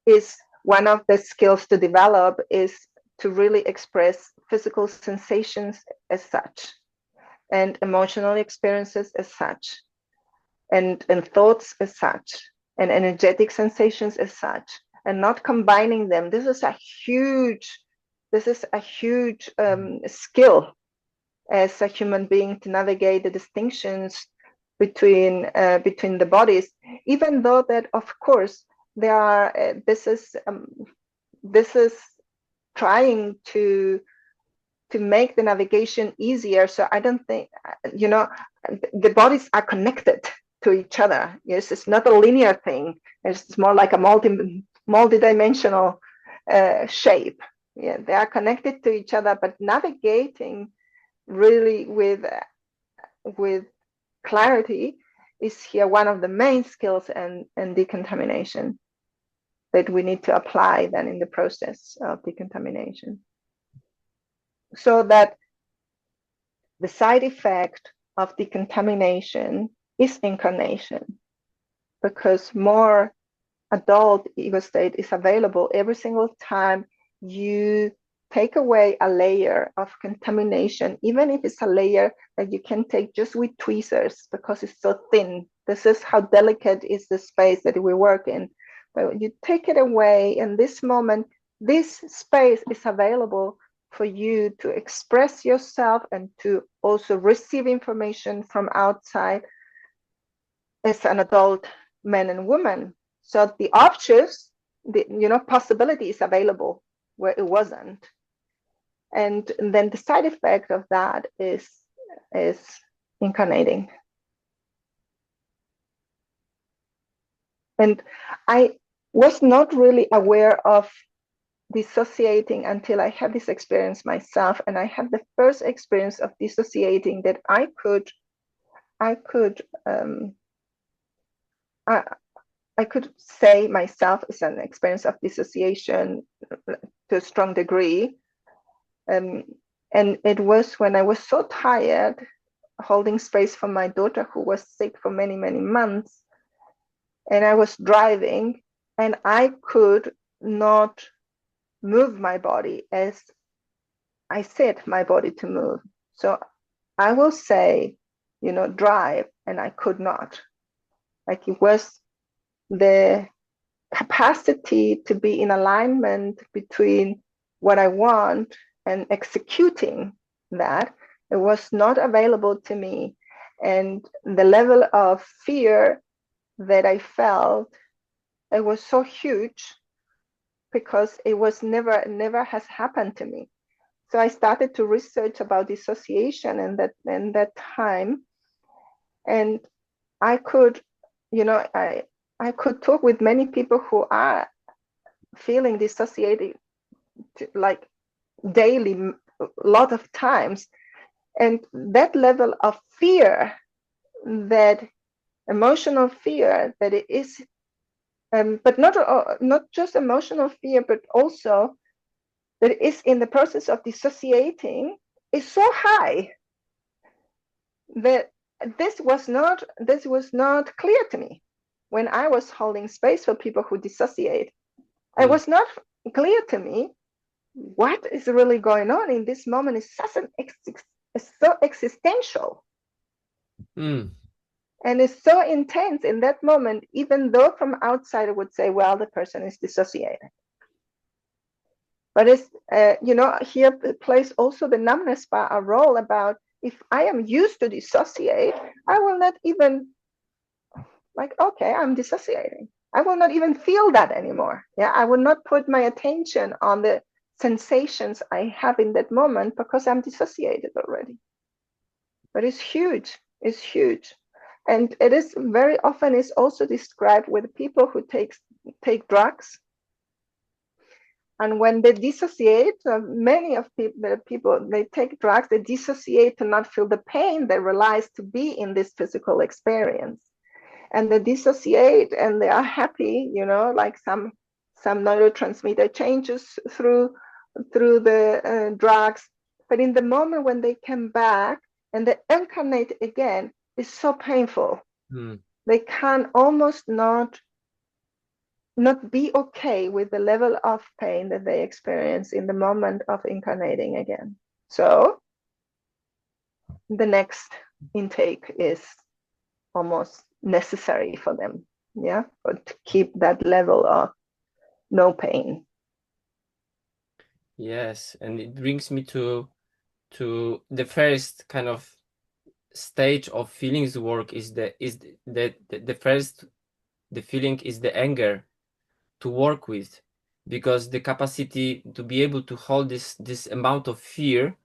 B: is one of the skills to develop is to really express physical sensations as such, and emotional experiences as such, and thoughts as such, and energetic sensations as such, and not combining them. This is a huge skill. as a human being to navigate the distinctions between the bodies, even though that, of course, there are this is trying to make the navigation easier. So I don't think, the bodies are connected to each other. Yes, it's not a linear thing. It's more like a multi-dimensional shape. Yeah, they are connected to each other, but navigating really with clarity is here one of the main skills and decontamination that we need to apply then in the process of decontamination. So that the side effect of decontamination is incarnation, because more adult ego state is available every single time you take away a layer of contamination, even if it's a layer that you can take just with tweezers because it's so thin. This is how delicate is the space that we work in. But you take it away, in this moment, this space is available for you to express yourself and to also receive information from outside as an adult man and woman. So the options, the possibility is available where it wasn't. And then the side effect of that is incarnating. And I was not really aware of dissociating until I had this experience myself. And I had the first experience of dissociating that I could say myself is an experience of dissociation to a strong degree. And it was when I was so tired holding space for my daughter who was sick for many, many months. And I was driving and I could not move my body as I set my body to move. So I will say, drive, and I could not. Like, it was the capacity to be in alignment between what I want and executing that. It was not available to me. And the level of fear that I felt, it was so huge because it was never has happened to me. So I started to research about dissociation in that time. And I could, I could talk with many people who are feeling dissociated like daily, a lot of times. And that level of fear, that emotional fear that it is, but not just emotional fear, but also that it is in the process of dissociating, is so high that this was not clear to me when I was holding space for people who dissociate. It was not clear to me what is really going on in this moment. Is so existential. And it's so intense in that moment, even though from outside I would say, well, the person is dissociated. But it's, here plays also the numbness bar a role about, if I am used to dissociate, I will not even, like, okay, I'm dissociating. I will not even feel that anymore. Yeah, I will not put my attention on the sensations I have in that moment because I'm dissociated already. But it's huge. It's huge. And it is very often is also described with people who take drugs. And when they dissociate, many of the people, they take drugs, they dissociate to not feel the pain they realize to be in this physical experience. And they dissociate and they are happy, like some neurotransmitter changes through the drugs. But in the moment when they come back and they incarnate again, it's so painful. They can almost not be okay with the level of pain that they experience in the moment of incarnating again. So the next intake is almost necessary for them, but to keep that level of no pain.
A: Yes, and it brings me to to the first kind of stage of feelings work is the first, the feeling is the anger to work with, because the capacity to be able to hold this amount of fear,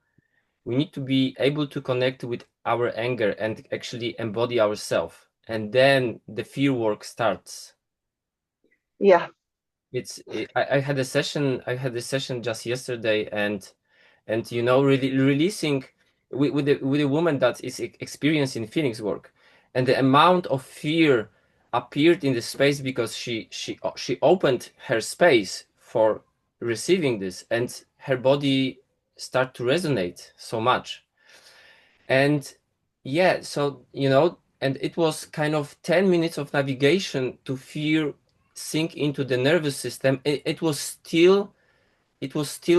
A: we need to be able to connect with our anger and actually embody ourselves, and then the fear work starts.
B: Yeah.
A: I had a session, just yesterday, and really releasing with a woman that is experiencing feelings work, and the amount of fear appeared in the space because she opened her space for receiving this, and her body start to resonate so much. And yeah, so and it was kind of 10 minutes of navigation to fear sink into the nervous system. It was still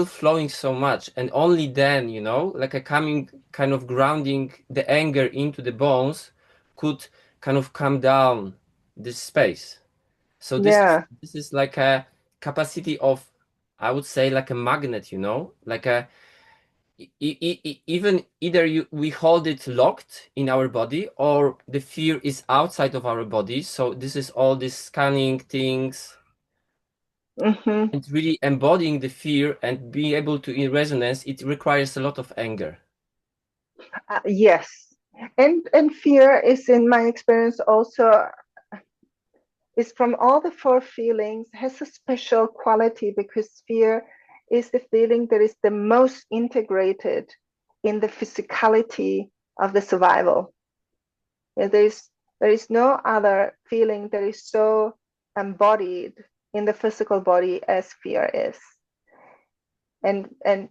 A: flowing so much, and only then, like a coming kind of grounding the anger into the bones could kind of calm down this space. So
B: Yeah.
A: this is like a capacity of, I would say, like a magnet, like a even either we hold it locked in our body, or the fear is outside of our body. So this is all these scanning things.
B: Hmm.
A: It's really embodying the fear and being able to in resonance. It requires a lot of anger.
B: Yes. And fear is, in my experience, also is from all the four feelings, has a special quality because fear is the feeling that is the most integrated in the physicality of the survival. Yeah, there is no other feeling that is so embodied in the physical body as fear is. And in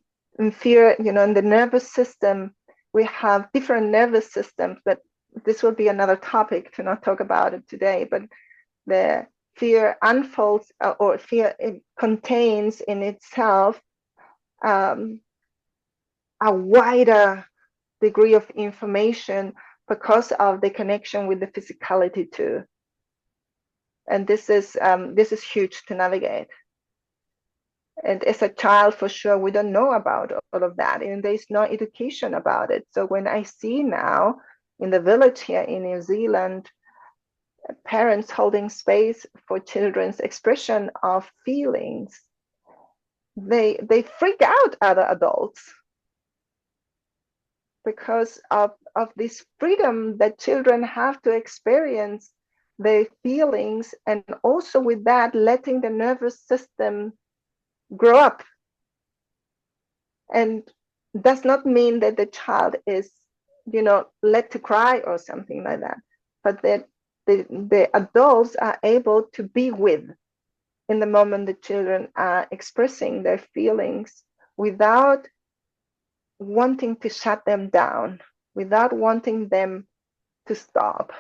B: fear, in the nervous system, we have different nervous systems, but this will be another topic to not talk about it today. But the fear unfolds, or fear, it contains in itself um, a wider degree of information because of the connection with the physicality too. And this is huge to navigate. And as a child, for sure, we don't know about all of that, and there's no education about it. So when I see now in the village here in New Zealand, parents holding space for children's expression of feelings, they freak out other adults because of this freedom that children have to experience their feelings, and also with that letting the nervous system grow up. And does not mean that the child is led to cry or something like that, but that the adults are able to be with in the moment the children are expressing their feelings without wanting to shut them down, without wanting them to stop,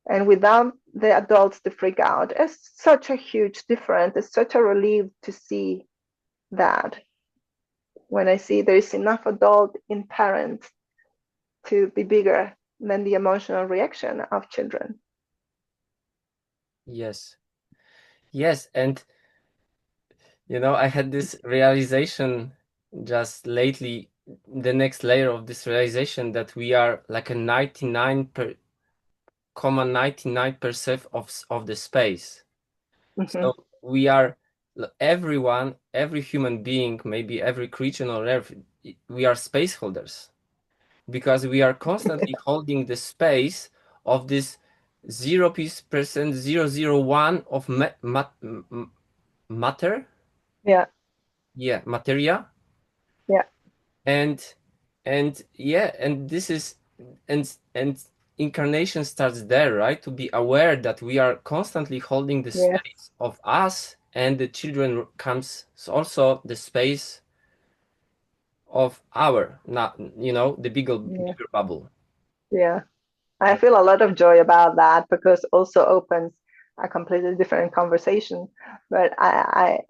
B: and without the adults to freak out. It's such a huge difference. It's such a relief to see that, when I see there is enough adult in parents to be bigger than the emotional reaction of children.
A: Yes. Yes, and I had this realization just lately, the next layer of this realization, that we are like a 99.99% of the space.
B: Mm-hmm.
A: So we are, everyone, every human being, maybe every creature on earth, we are space holders, because we are constantly holding the space of this 0% 001 of matter.
B: Yeah,
A: Yeah, materia.
B: yeah,
A: and and yeah, and this is, and incarnation starts there, right? To be aware that we are constantly holding the
B: yes,
A: space of us, and the children comes also the space of our, not, the
B: yeah,
A: bigger bubble.
B: yeah. I feel a lot of joy about that because also opens a completely different conversation. But I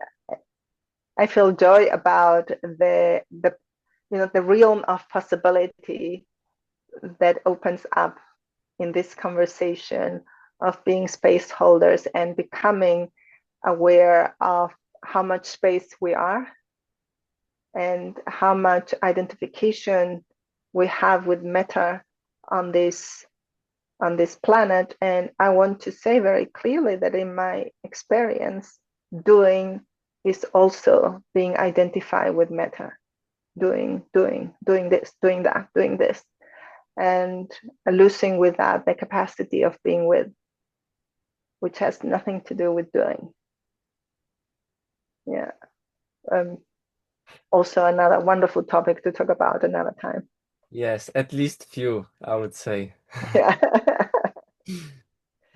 B: feel joy about the realm of possibility that opens up in this conversation of being space holders and becoming aware of how much space we are, and how much identification we have with matter on this planet. And I want to say very clearly that in my experience, doing is also being identified with matter. Doing this, doing that, doing this, and losing with that the capacity of being with, which has nothing to do with doing. Yeah. Also another wonderful topic to talk about another time.
A: Yes, at least few, I would say.
B: Yeah.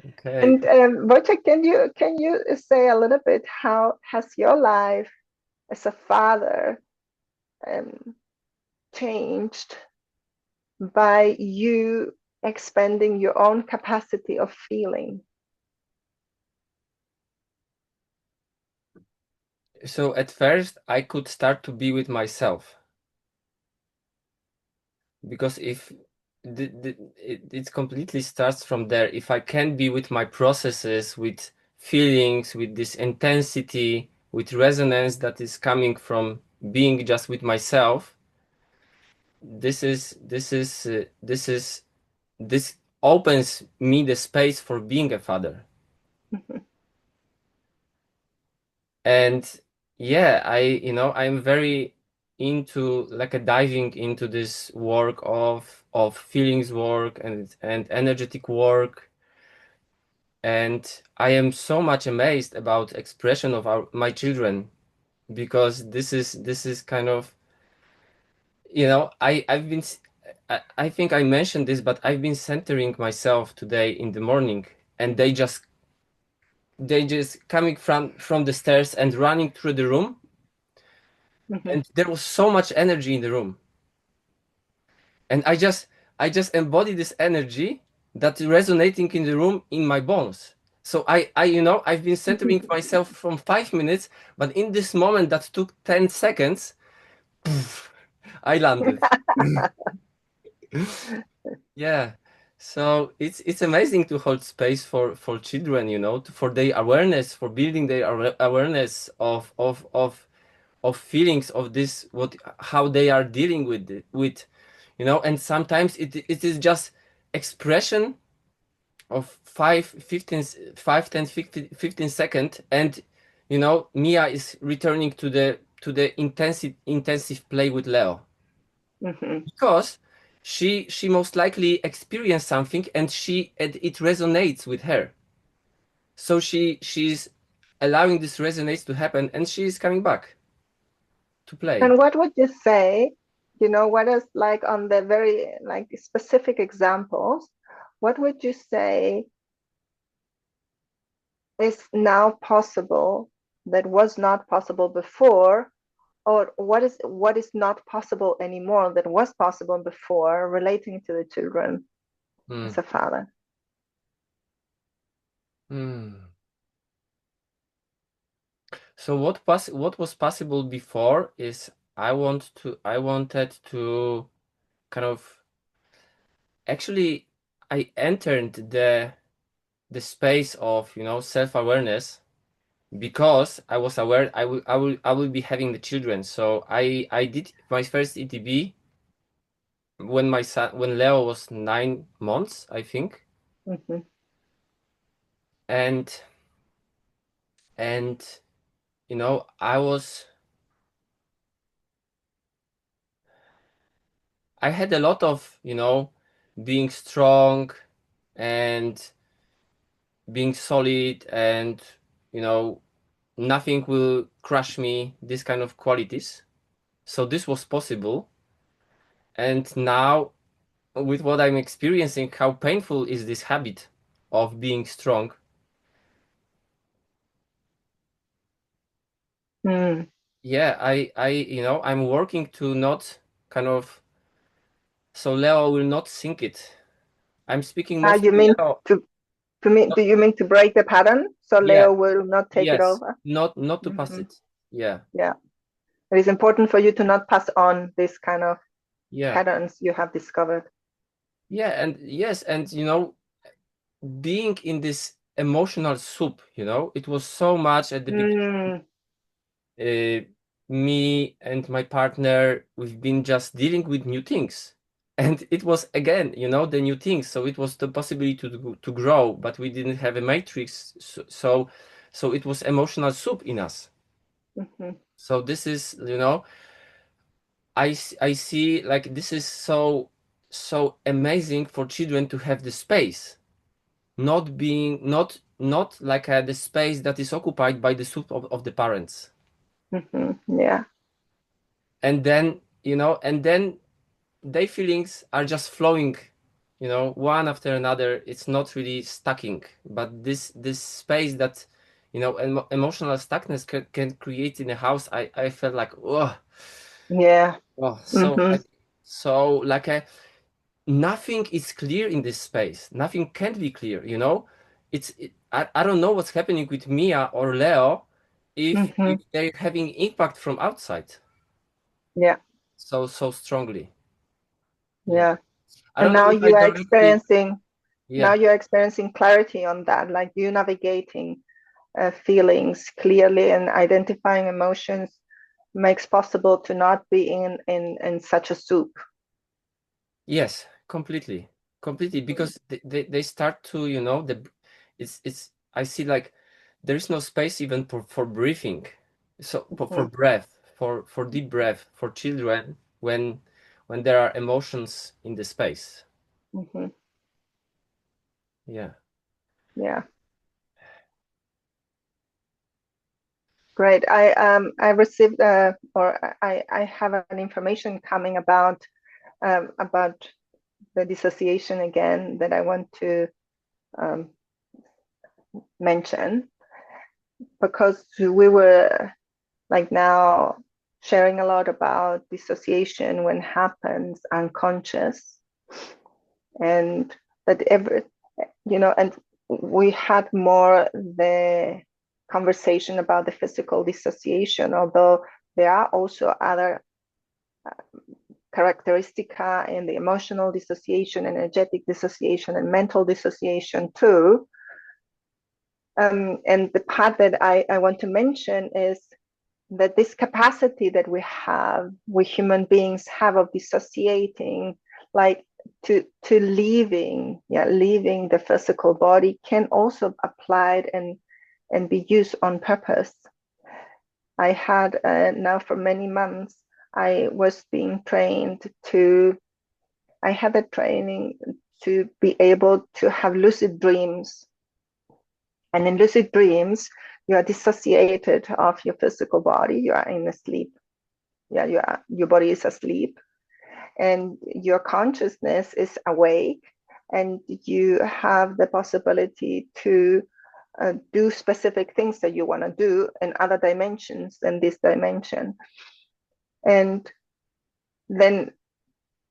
A: Okay.
B: And Wojciech, can you say a little bit how has your life as a father um, changed by you expanding your own capacity of feeling?
A: So at first I could start to be with myself, because if it completely starts from there. If I can be with my processes, with feelings, with this intensity, with resonance that is coming from being just with myself, this opens me the space for being a father. And yeah, I'm very into like a diving into this work of feelings work and energetic work. And I am so much amazed about expression of my children, because this is kind of, I think I mentioned this, but I've been centering myself today in the morning, and they just coming from the stairs and running through the room,
B: Mhm.
A: and there was so much energy in the room, and I just embody this energy that resonating in the room in my bones. So I've been centering myself from 5 minutes, but in this moment that took 10 seconds, poof, I landed. Yeah. So it's amazing to hold space for children, for their awareness, for building their awareness of feelings, of this, what how they are dealing with and sometimes it is just expression of 15 second, and Mia is returning to the intensive play with Leo,
B: Mhm.
A: because she most likely experienced something, and it resonates with her, so she's allowing this resonance to happen, and she's coming back to play.
B: And what would you say, what is like on the very like specific examples, what would you say is now possible that was not possible before, or what is not possible anymore that was possible before relating to the children
A: Hmm.
B: as a father?
A: Hmm. So what was possible before is I wanted to kind of, actually, I entered the space of self-awareness, because I was aware I will be having the children. So I did my first ETB when Leo was 9 months, I think.
B: Mhm.
A: And I had a lot of being strong and being solid, and you know nothing will crush me, this kind of qualities. So this was possible. And now, with what I'm experiencing, how painful is this habit of being strong.
B: Mm.
A: Yeah, I'm working to not kind of, so Leo will not sink it. I'm speaking
B: You
A: mostly
B: mean
A: Leo.
B: do you mean to break the pattern so
A: Yeah,
B: Leo will not take it
A: yes,
B: over?
A: not to pass
B: Hmm.
A: it. Yeah,
B: Yeah, it is important for you to not pass on this kind of
A: yeah,
B: patterns you have discovered.
A: yeah, and yes, and being in this emotional soup, it was so much at the beginning.
B: Mm.
A: Uh, me and my partner, we've been just dealing with new things. And it was again, the new things. So it was the possibility to grow, but we didn't have a matrix. So it was emotional soup in us.
B: Mm-hmm.
A: So this is, I see like this is so amazing for children to have the space, not being not like the space that is occupied by the soup of the parents.
B: Mm-hmm. Yeah.
A: And then, and then their feelings are just flowing, one after another. It's not really stacking, but this space that, emotional stuckness can create in a house. I felt like,
B: Yeah.
A: oh, so
B: Mm-hmm.
A: heavy. So like nothing is clear in this space. Nothing can be clear, I don't know what's happening with Mia or Leo
B: Mm-hmm.
A: if they're having impact from outside
B: Yeah.
A: so strongly. Yeah.
B: Yeah.
A: I
B: And
A: don't know
B: now
A: if I
B: you are
A: directly,
B: experiencing now
A: yeah.
B: you're experiencing clarity on that, like you navigating feelings clearly and identifying emotions makes possible to not be in such a soup.
A: Yes, completely, because they start to, it's I see like there is no space even for breathing, so for
B: Mm-hmm.
A: breath, for deep breath for children when there are emotions in the space.
B: Mm-hmm.
A: Yeah.
B: Yeah. Great. I received or I have an information coming about the dissociation again that I want to um, mention, because we were like now sharing a lot about dissociation when happens unconscious, and that every and we had more the conversation about the physical dissociation, although there are also other characteristica in the emotional dissociation, energetic dissociation, and mental dissociation too. And the part that I want to mention is that this capacity that we human beings have of dissociating, like to leaving the physical body, can also applied and be used on purpose. I had now for many months I was being trained to I had a training to be able to have lucid dreams. And in lucid dreams, you are dissociated of your physical body. You are in a sleep. Yeah, your body is asleep, and your consciousness is awake, and you have the possibility to do specific things that you want to do in other dimensions than this dimension. And then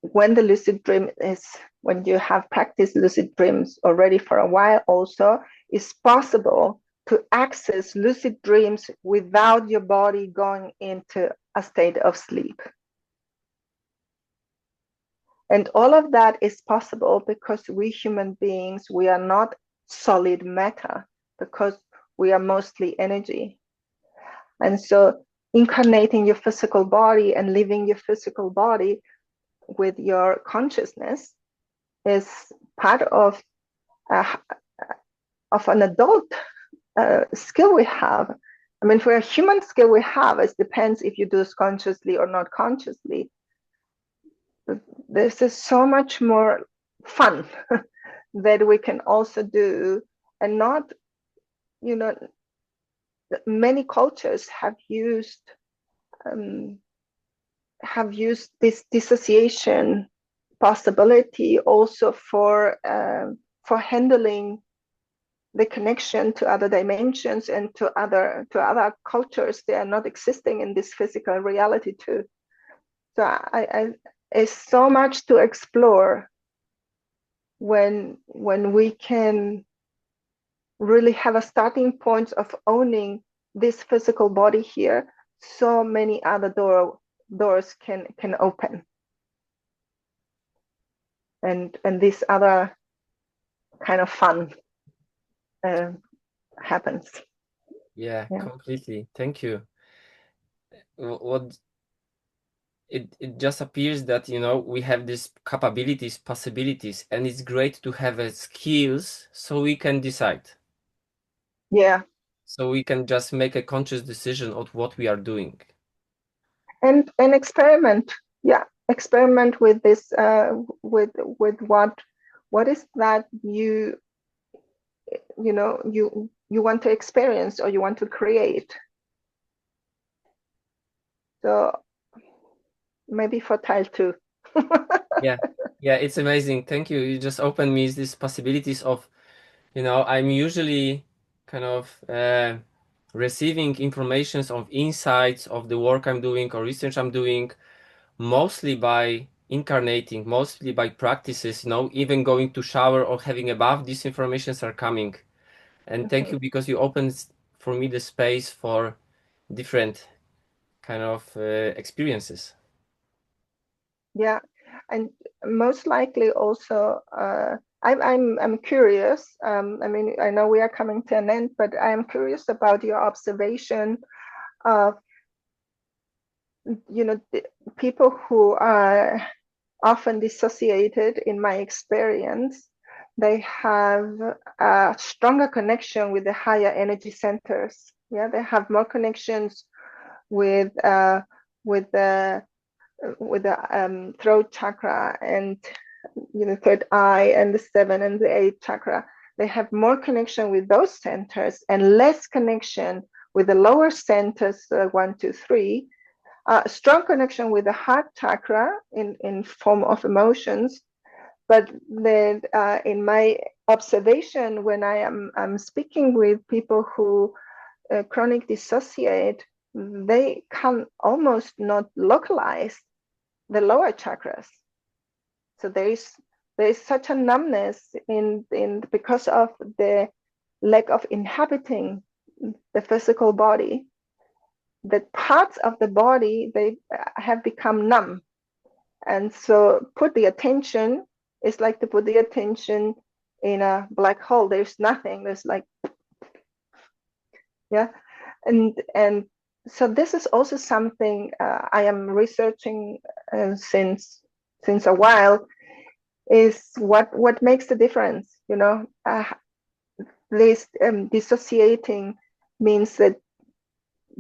B: when the lucid dream is when you have practiced lucid dreams already for a while, also it's possible to access lucid dreams without your body going into a state of sleep. And all of that is possible because we human beings, we are not solid matter, because we are mostly energy. And so incarnating your physical body and living your physical body with your consciousness is part uh, of an adult skill we have. I mean, for a human skill we have, it depends if you do this consciously or not consciously. This is so much more fun that we can also do, and not, you know, many cultures um, have used this dissociation possibility also for handling the connection to other dimensions and to other cultures. They are not existing in this physical reality too. So I it's so much to explore when we can really have a starting point of owning this physical body here. So many other doors can open, and this other kind of fun uh, happens.
A: Yeah,
B: Yeah.
A: completely. Thank you. what it just appears that, you know, we have these capabilities, possibilities, and it's great to have skills so we can decide.
B: Yeah.
A: So we can just make a conscious decision of what we are doing.
B: And experiment. Yeah, experiment with this, with what is that you know you want to experience or you want to create. So maybe fertile too.
A: Yeah, yeah, it's amazing. Thank you. You just opened me these possibilities of, you know, I'm usually kind of receiving informations of insights of the work I'm doing or research I'm doing, mostly by incarnating, mostly by practices, you know, even going to shower or having a bath, these informations are coming. And thank you because you opened for me the space for different kind of experiences.
B: Yeah, and most likely also, I'm curious. I mean, I know we are coming to an end, but I am curious about your observation of, people who are often dissociated. In my experience, they have a stronger connection with the higher energy centers. Yeah, they have more connections with with the throat chakra, and third eye, and the seven and the eight chakra. They have more connection with those centers and less connection with the lower centers, one, two, three. Strong connection with the heart chakra in form of emotions, but then in my observation, when I'm speaking with people who chronic dissociate, they can almost not localize the lower chakras. So there is such a numbness in because of the lack of inhabiting the physical body, that parts of the body, they have become numb. And so put the attention is like to put the attention in a black hole. There's nothing. There's like, yeah. And so this is also something I am researching since a while, is what makes the difference. This dissociating means that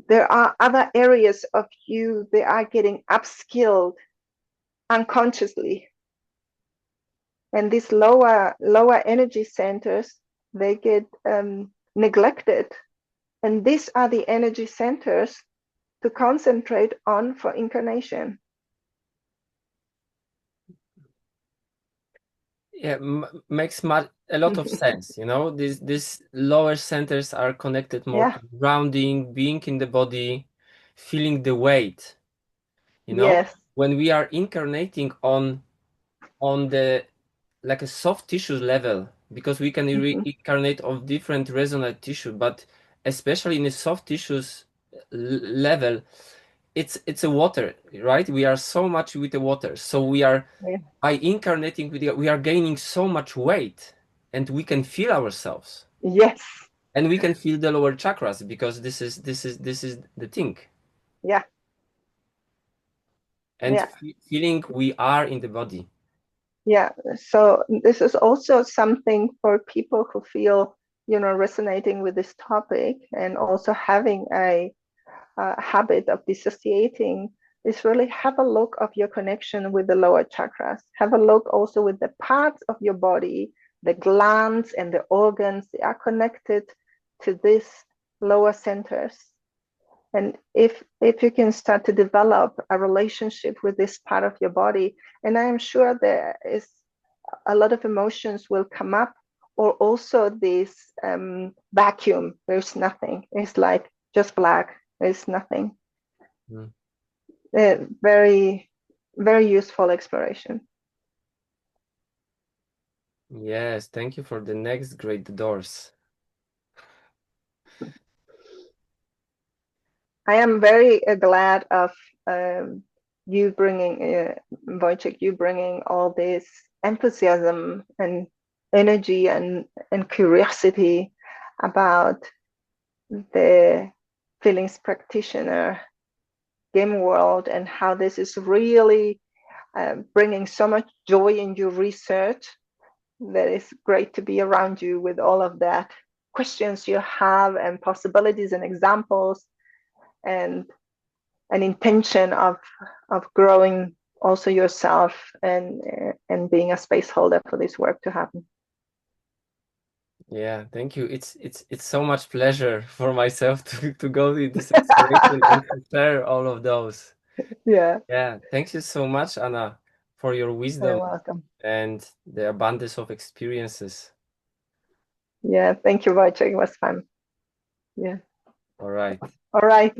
B: there are other areas of you, they are getting upskilled unconsciously, and these lower energy centers, they get neglected, and these are the energy centers to concentrate on for incarnation.
A: Yeah, makes a lot of sense. You know, these lower centers are connected more
B: Yeah.
A: to grounding, being in the body, feeling the weight. You know,
B: Yes.
A: when we are incarnating on the like a soft tissue level, because we can
B: Mhm.
A: reincarnate of different resonant tissue, but especially in the soft tissues level, it's a water, right? We are so much with the water, so we are
B: Yeah.
A: by incarnating with we are gaining so much weight, and we can feel ourselves,
B: Yes.
A: and we can feel the lower chakras because this is the thing,
B: Yeah.
A: and
B: Yeah.
A: feeling we are in the body.
B: Yeah. So this is also something for people who feel, resonating with this topic, and also having a habit of dissociating, is really have a look of your connection with the lower chakras. Have a look also with the parts of your body, the glands and the organs, they are connected to these lower centers. And if you can start to develop a relationship with this part of your body, and I am sure there is a lot of emotions will come up, or also this vacuum. There's nothing. It's like just black. There's nothing.
A: Mm.
B: Very, very useful exploration.
A: Yes, thank you for the next great doors.
B: I am very glad of you bringing, Wojciech, you bringing all this enthusiasm and energy and curiosity about the feelings practitioner game world and how this is really bringing so much joy in your research. That is great to be around you with all of that questions you have and possibilities and examples and an intention of growing also yourself and being a space holder for this work to happen.
A: Yeah, thank you. It's so much pleasure for myself to go in this exploration and to share all of those.
B: Yeah,
A: Yeah, thank you so much, Anna, for your
B: you're
A: wisdom
B: welcome.
A: and the abundance of experiences.
B: Yeah, thank you, Wojciech. It was fun. Yeah.
A: All right.
B: All right.